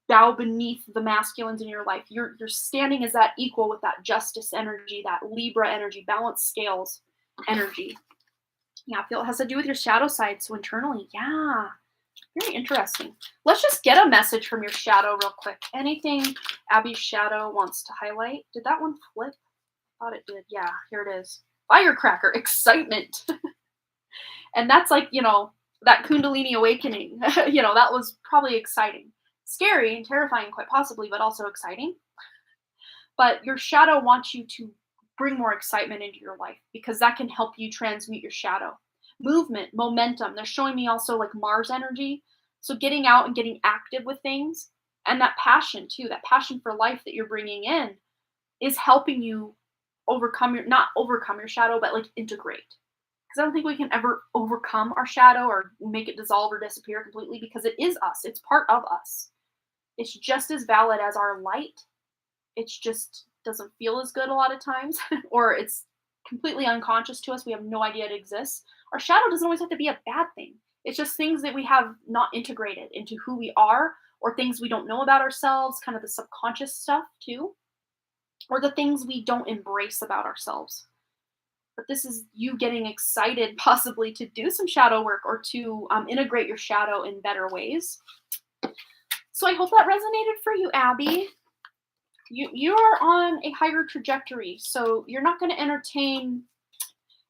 bow beneath the masculines in your life. You're standing as that equal with that justice energy, that Libra energy, balance scales energy. Yeah, I feel it has to do with your shadow side. So internally, yeah. Very interesting. Let's just get a message from your shadow real quick. Anything Abby's shadow wants to highlight? Did that one flip? I thought it did. Yeah, here it is. Firecracker, excitement. And that's like, that Kundalini awakening. That was probably exciting. Scary and terrifying quite possibly, but also exciting. But your shadow wants you to bring more excitement into your life because that can help you transmute your shadow. Movement, momentum. They're showing me also like Mars energy. So getting out and getting active with things, and that passion too, that passion for life that you're bringing in is helping you not overcome your shadow, but like integrate. Because I don't think we can ever overcome our shadow or make it dissolve or disappear completely because it is us. It's part of us. It's just as valid as our light. It just doesn't feel as good a lot of times, or it's completely unconscious to us. We have no idea it exists. Our shadow doesn't always have to be a bad thing. It's just things that we have not integrated into who we are, or things we don't know about ourselves, kind of the subconscious stuff too, or the things we don't embrace about ourselves. But this is you getting excited possibly to do some shadow work or to integrate your shadow in better ways. So I hope that resonated for you, Abby. You are on a higher trajectory, so you're not going to entertain,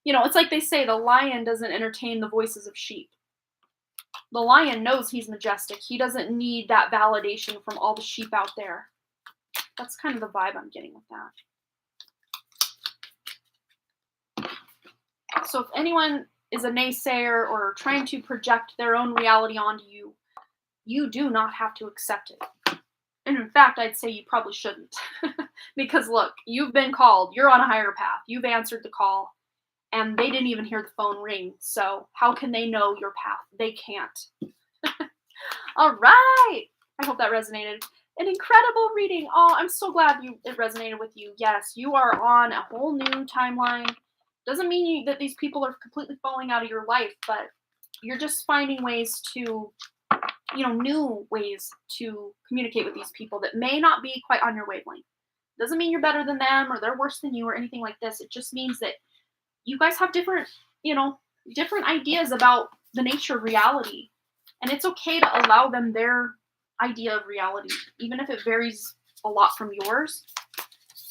it's like they say, the lion doesn't entertain the voices of sheep. The lion knows he's majestic. He doesn't need that validation from all the sheep out there. That's kind of the vibe I'm getting with that. So if anyone is a naysayer or trying to project their own reality onto you, you do not have to accept it. And in fact, I'd say you probably shouldn't. Because look, you've been called. You're on a higher path. You've answered the call. And they didn't even hear the phone ring. So how can they know your path? They can't. All right. I hope that resonated. An incredible reading. Oh, I'm so glad it resonated with you. Yes, you are on a whole new timeline. Doesn't mean that these people are completely falling out of your life, but you're just finding ways to, new ways to communicate with these people that may not be quite on your wavelength. Doesn't mean you're better than them or they're worse than you or anything like this. It just means that you guys have different, different ideas about the nature of reality. And it's okay to allow them their idea of reality, even if it varies a lot from yours.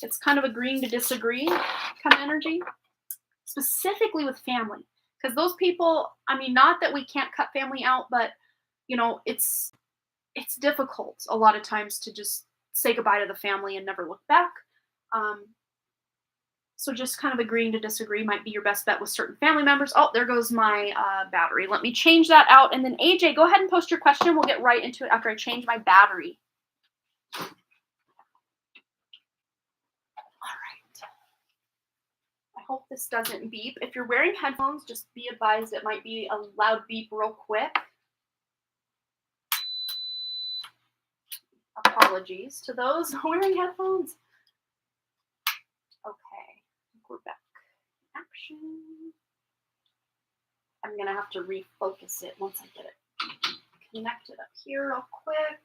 It's kind of agreeing to disagree kind of energy, specifically with family. Because those people, I mean, not that we can't cut family out, but it's difficult a lot of times to just say goodbye to the family and never look back. So just kind of agreeing to disagree might be your best bet with certain family members. Oh, there goes my battery. Let me change that out. And then AJ, go ahead and post your question. We'll get right into it after I change my battery. All right. I hope this doesn't beep. If you're wearing headphones, just be advised it might be a loud beep real quick. Apologies to those wearing headphones. Okay, we're back. Action. I'm going to have to refocus it once I get it connected up here real quick.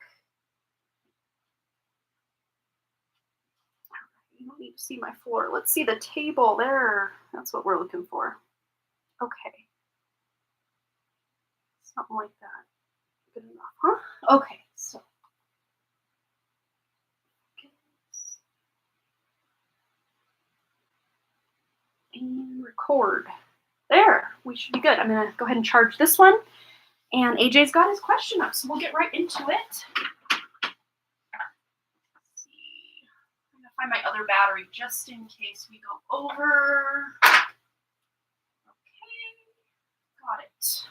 You don't need to see my floor. Let's see the table there. That's what we're looking for. Okay. Something like that. Good enough, huh? Okay, so. And record. There, we should be good. I'm going to go ahead and charge this one. And AJ's got his question up, so we'll get right into it. Let's see. I'm going to find my other battery just in case we go over. Okay, got it. So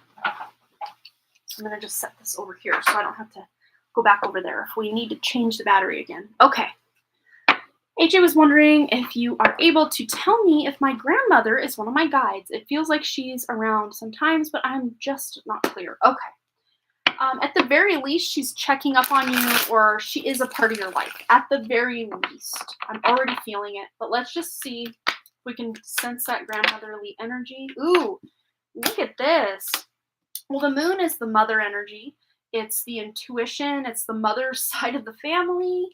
I'm going to just set this over here so I don't have to go back over there if we need to change the battery again. Okay. AJ was wondering if you are able to tell me if my grandmother is one of my guides. It feels like she's around sometimes, but I'm just not clear. Okay. At the very least, she's checking up on you, or she is a part of your life. At the very least. I'm already feeling it, but let's just see if we can sense that grandmotherly energy. Ooh, look at this. Well, the moon is the mother energy. It's the intuition. It's the mother side of the family.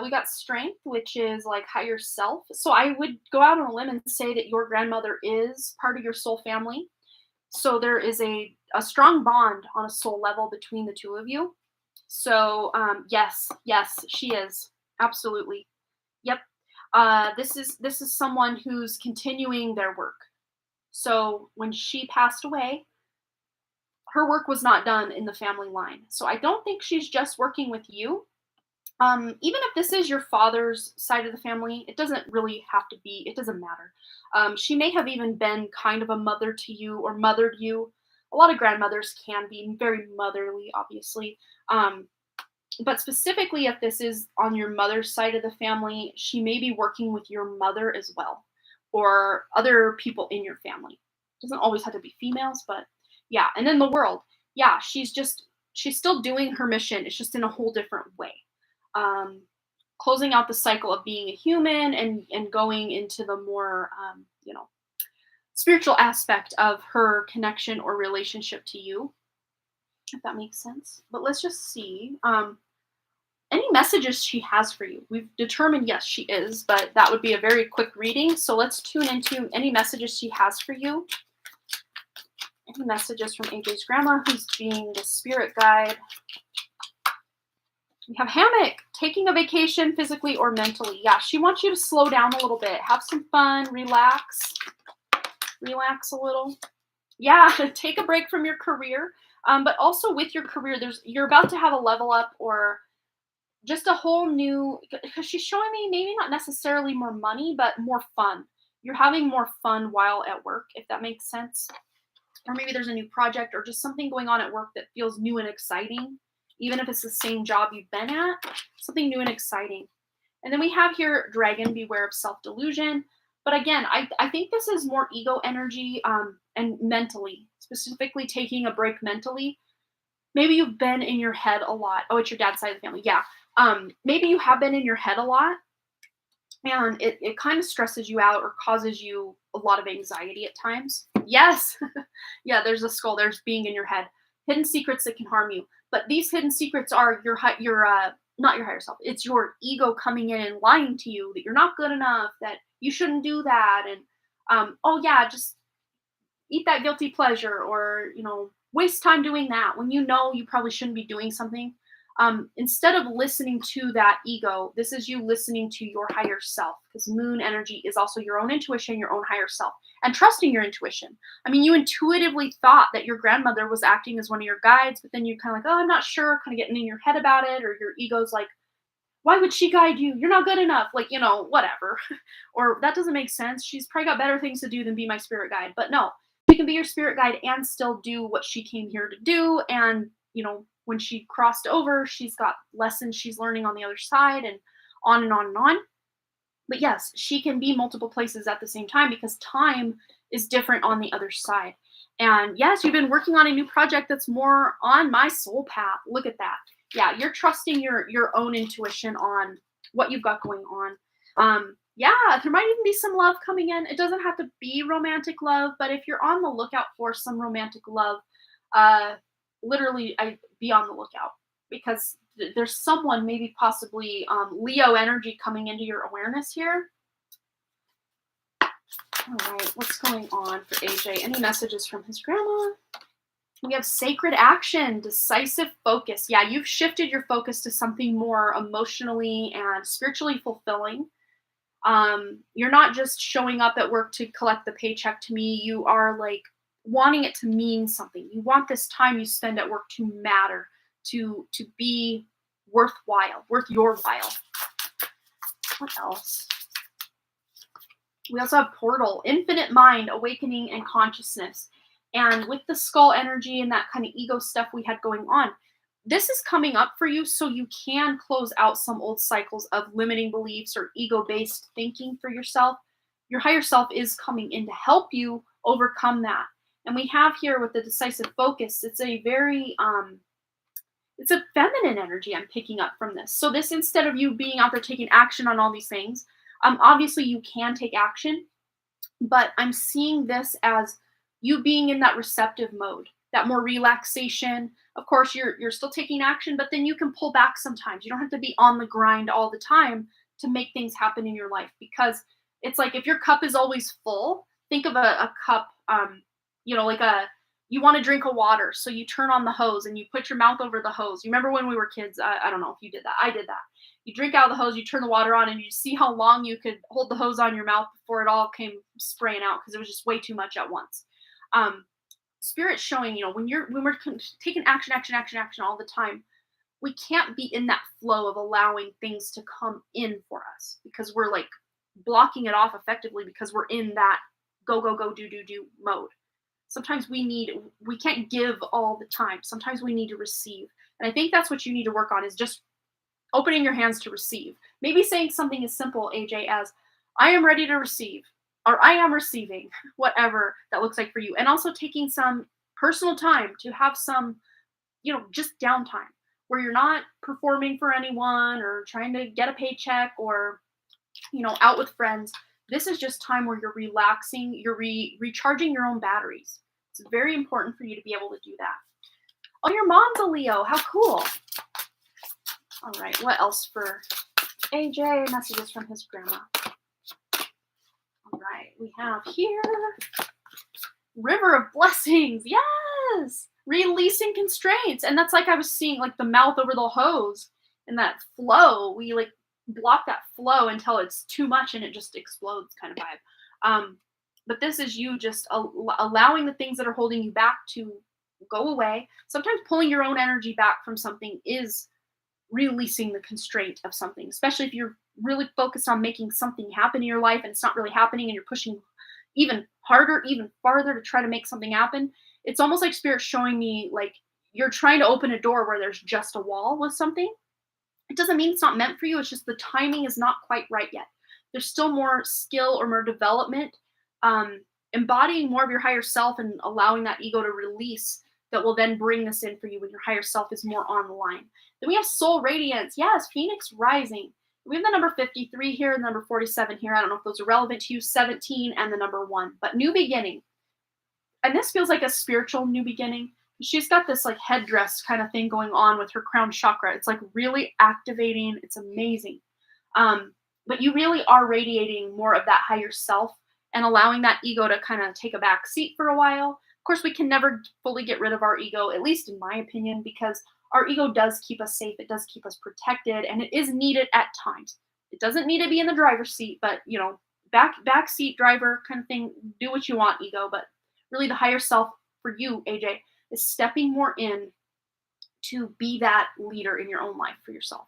We got strength, which is like higher self. So I would go out on a limb and say that your grandmother is part of your soul family. So there is a strong bond on a soul level between the two of you. So yes, she is. Absolutely. Yep. This is someone who's continuing their work. So when she passed away, her work was not done in the family line. So I don't think she's just working with you. Even if this is your father's side of the family, it doesn't really have to be, it doesn't matter. She may have even been kind of a mother to you or mothered you. A lot of grandmothers can be very motherly, obviously. But specifically, if this is on your mother's side of the family, she may be working with your mother as well, or other people in your family. It doesn't always have to be females, but yeah. And in the world, yeah, she's still doing her mission. It's just in a whole different way. Closing out the cycle of being a human and going into the more, spiritual aspect of her connection or relationship to you, if that makes sense. But let's just see. Any messages she has for you. We've determined, yes, she is, but that would be a very quick reading. So let's tune into any messages she has for you. Any messages from AJ's grandma, who's being the spirit guide. We have Hammock, taking a vacation physically or mentally. Yeah, she wants you to slow down a little bit. Have some fun, relax a little. Yeah, take a break from your career. But also with your career, you're about to have a level up or just a whole new, because she's showing me maybe not necessarily more money, but more fun. You're having more fun while at work, if that makes sense. Or maybe there's a new project or just something going on at work that feels new and exciting. Even if it's the same job you've been at, something new and exciting. And then we have here, Dragon, beware of self-delusion. But again, I think this is more ego energy and mentally, specifically taking a break mentally. Maybe you've been in your head a lot. Oh, it's your dad's side of the family. Yeah. Maybe you have been in your head a lot and it kind of stresses you out or causes you a lot of anxiety at times. Yes. Yeah, there's a skull. There's being in your head. Hidden secrets that can harm you. But these hidden secrets are your not your higher self. It's your ego coming in and lying to you that you're not good enough, that you shouldn't do that, and oh yeah, just eat that guilty pleasure, or waste time doing that when you know you probably shouldn't be doing something. Instead of listening to that ego, this is you listening to your higher self, because moon energy is also your own intuition, your own higher self, and trusting your intuition. I mean, you intuitively thought that your grandmother was acting as one of your guides, but then you're kind of like, oh, I'm not sure, kind of getting in your head about it, or your ego's like, why would she guide you? You're not good enough. Like, whatever. Or that doesn't make sense. She's probably got better things to do than be my spirit guide. But no, she can be your spirit guide and still do what she came here to do. And, when she crossed over, she's got lessons she's learning on the other side, and on and on and on. But yes, she can be multiple places at the same time because time is different on the other side. And yes, you've been working on a new project that's more on my soul path. Look at that. Yeah, you're trusting your own intuition on what you've got going on. Yeah, there might even be some love coming in. It doesn't have to be romantic love, but if you're on the lookout for some romantic love, uh, literally, I be on the lookout, because there's someone, maybe possibly Leo energy, coming into your awareness here. All right, what's going on for AJ? Any messages from his grandma? We have sacred action, decisive focus. Yeah, you've shifted your focus to something more emotionally and spiritually fulfilling. You're not just showing up at work to collect the paycheck to me. You are like wanting it to mean something. You want this time you spend at work to matter, to be worthwhile, worth your while. What else? We also have portal, infinite mind, awakening, and consciousness. And with the skull energy and that kind of ego stuff we had going on, this is coming up for you so you can close out some old cycles of limiting beliefs or ego-based thinking for yourself. Your higher self is coming in to help you overcome that. And we have here with the decisive focus, it's a very, it's a feminine energy I'm picking up from this. So this, instead of you being out there taking action on all these things, obviously you can take action, but I'm seeing this as you being in that receptive mode, that more relaxation. Of course, you're still taking action, but then you can pull back sometimes. You don't have to be on the grind all the time to make things happen in your life, because it's like if your cup is always full, think of a cup, like you want to drink a water, so you turn on the hose and you put your mouth over the hose. You remember when we were kids? I don't know if you did that. I did that. You drink out of the hose, you turn the water on, and you see how long you could hold the hose on your mouth before it all came spraying out, because it was just way too much at once. Spirit showing, when we're taking action all the time, we can't be in that flow of allowing things to come in for us, because we're like blocking it off effectively, because we're in that go do mode. Sometimes we can't give all the time. Sometimes we need to receive. And I think that's what you need to work on, is just opening your hands to receive. Maybe saying something as simple, AJ, as I am ready to receive, or I am receiving, whatever that looks like for you. And also taking some personal time to have some, just downtime where you're not performing for anyone or trying to get a paycheck or, out with friends. This is just time where you're relaxing, you're recharging your own batteries. It's very important for you to be able to do that. Oh, your mom's a Leo. How cool. All right, what else for AJ? Messages from his grandma. All right, we have here River of Blessings. Yes, releasing constraints. And that's like I was seeing, like the mouth over the hose and that flow. We like block that flow until it's too much and it just explodes, kind of vibe. But this is you just allowing the things that are holding you back to go away. Sometimes pulling your own energy back from something is releasing the constraint of something, especially if you're really focused on making something happen in your life and it's not really happening, and you're pushing even harder, even farther to try to make something happen. It's almost like Spirit showing me like you're trying to open a door where there's just a wall with something. It doesn't mean it's not meant for you. It's just the timing is not quite right yet. There's still more skill or more development, embodying more of your higher self and allowing that ego to release, that will then bring this in for you when your higher self is more on the line. Then we have Soul Radiance. Yes, Phoenix Rising. We have the number 53 here and the number 47 here. I don't know if those are relevant to you. 17 and the number 1. But new beginning. And this feels like a spiritual new beginning. She's got this like headdress kind of thing going on with her crown chakra. It's like really activating. It's amazing. But you really are radiating more of that higher self and allowing that ego to kind of take a back seat for a while. Of course, we can never fully get rid of our ego, at least in my opinion, because our ego does keep us safe. It does keep us protected, and it is needed at times. It doesn't need to be in the driver's seat, but back seat driver kind of thing. Do what you want, ego. But really, the higher self for you, AJ, is stepping more in to be that leader in your own life for yourself.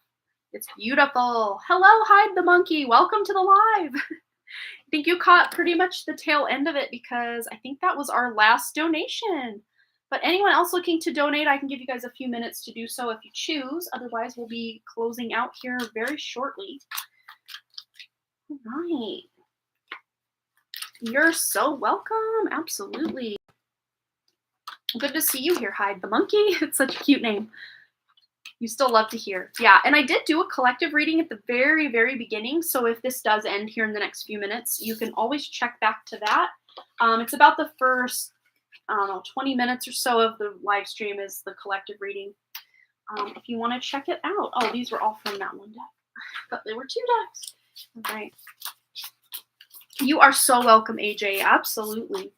It's beautiful. Hello, Hide the Monkey. Welcome to the live. I think you caught pretty much the tail end of it because I think that was our last donation. But anyone else looking to donate, I can give you guys a few minutes to do so if you choose. Otherwise, we'll be closing out here very shortly. All right. You're so welcome. Absolutely. Good to see you here, Hide the Monkey. It's such a cute name. You still love to hear. Yeah, and I did do a collective reading at the very, very beginning. So if this does end here in the next few minutes, you can always check back to that. It's about the first, 20 minutes or so of the live stream is the collective reading. If you want to check it out. Oh, these were all from that one deck. But they were 2 decks. All right. You are so welcome, AJ. Absolutely.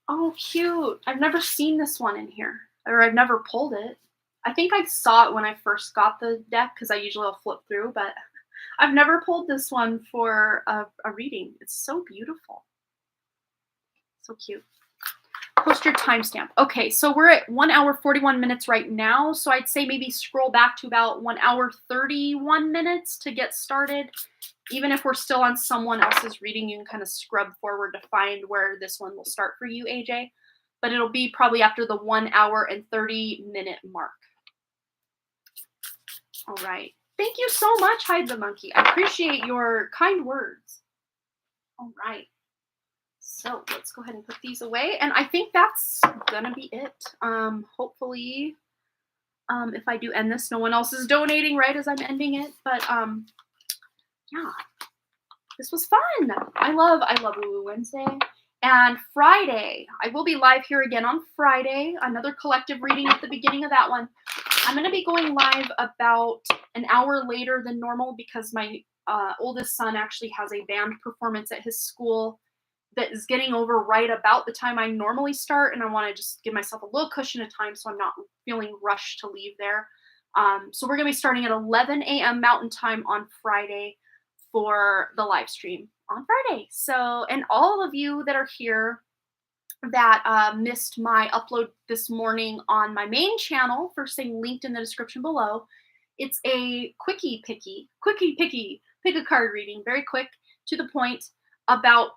Oh, cute. I've never seen this one in here. Or I've never pulled it. I think I saw it when I first got the deck because I usually will flip through, but I've never pulled this one for a reading. It's so beautiful. So cute. Post your timestamp. Okay, so we're at 1 hour 41 minutes right now. So I'd say maybe scroll back to about 1 hour 31 minutes to get started. Even if we're still on someone else's reading, you can kind of scrub forward to find where this one will start for you, AJ. But it'll be probably after the 1 hour and 30 minute mark. All right. Thank you so much, Hide the Monkey. I appreciate your kind words. All right. So let's go ahead and put these away. And I think that's going to be it. Hopefully, if I do end this, no one else is donating right as I'm ending it. But yeah, this was fun. I love Woo Woo Wednesday. And Friday, I will be live here again on Friday. Another collective reading at the beginning of that one. I'm going to be going live about an hour later than normal because my oldest son actually has a band performance at his school that is getting over right about the time I normally start. And I want to just give myself a little cushion of time so I'm not feeling rushed to leave there. So we're going to be starting at 11 a.m. Mountain Time on Friday for the live stream on Friday. So, and all of you that are here that missed my upload this morning on my main channel, first thing linked in the description below, it's a pick a card reading, very quick, to the point, about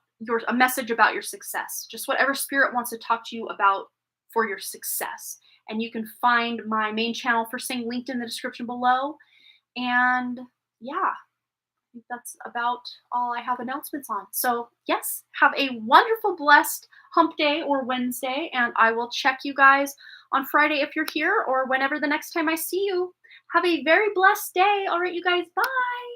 a message about your success. Just whatever spirit wants to talk to you about for your success. And you can find my main channel, first thing linked in the description below. And yeah, that's about all I have announcements on. So yes, have a wonderful, blessed hump day or Wednesday, and I will check you guys on Friday if you're here or whenever the next time I see you. Have a very blessed day. All right, you guys, bye.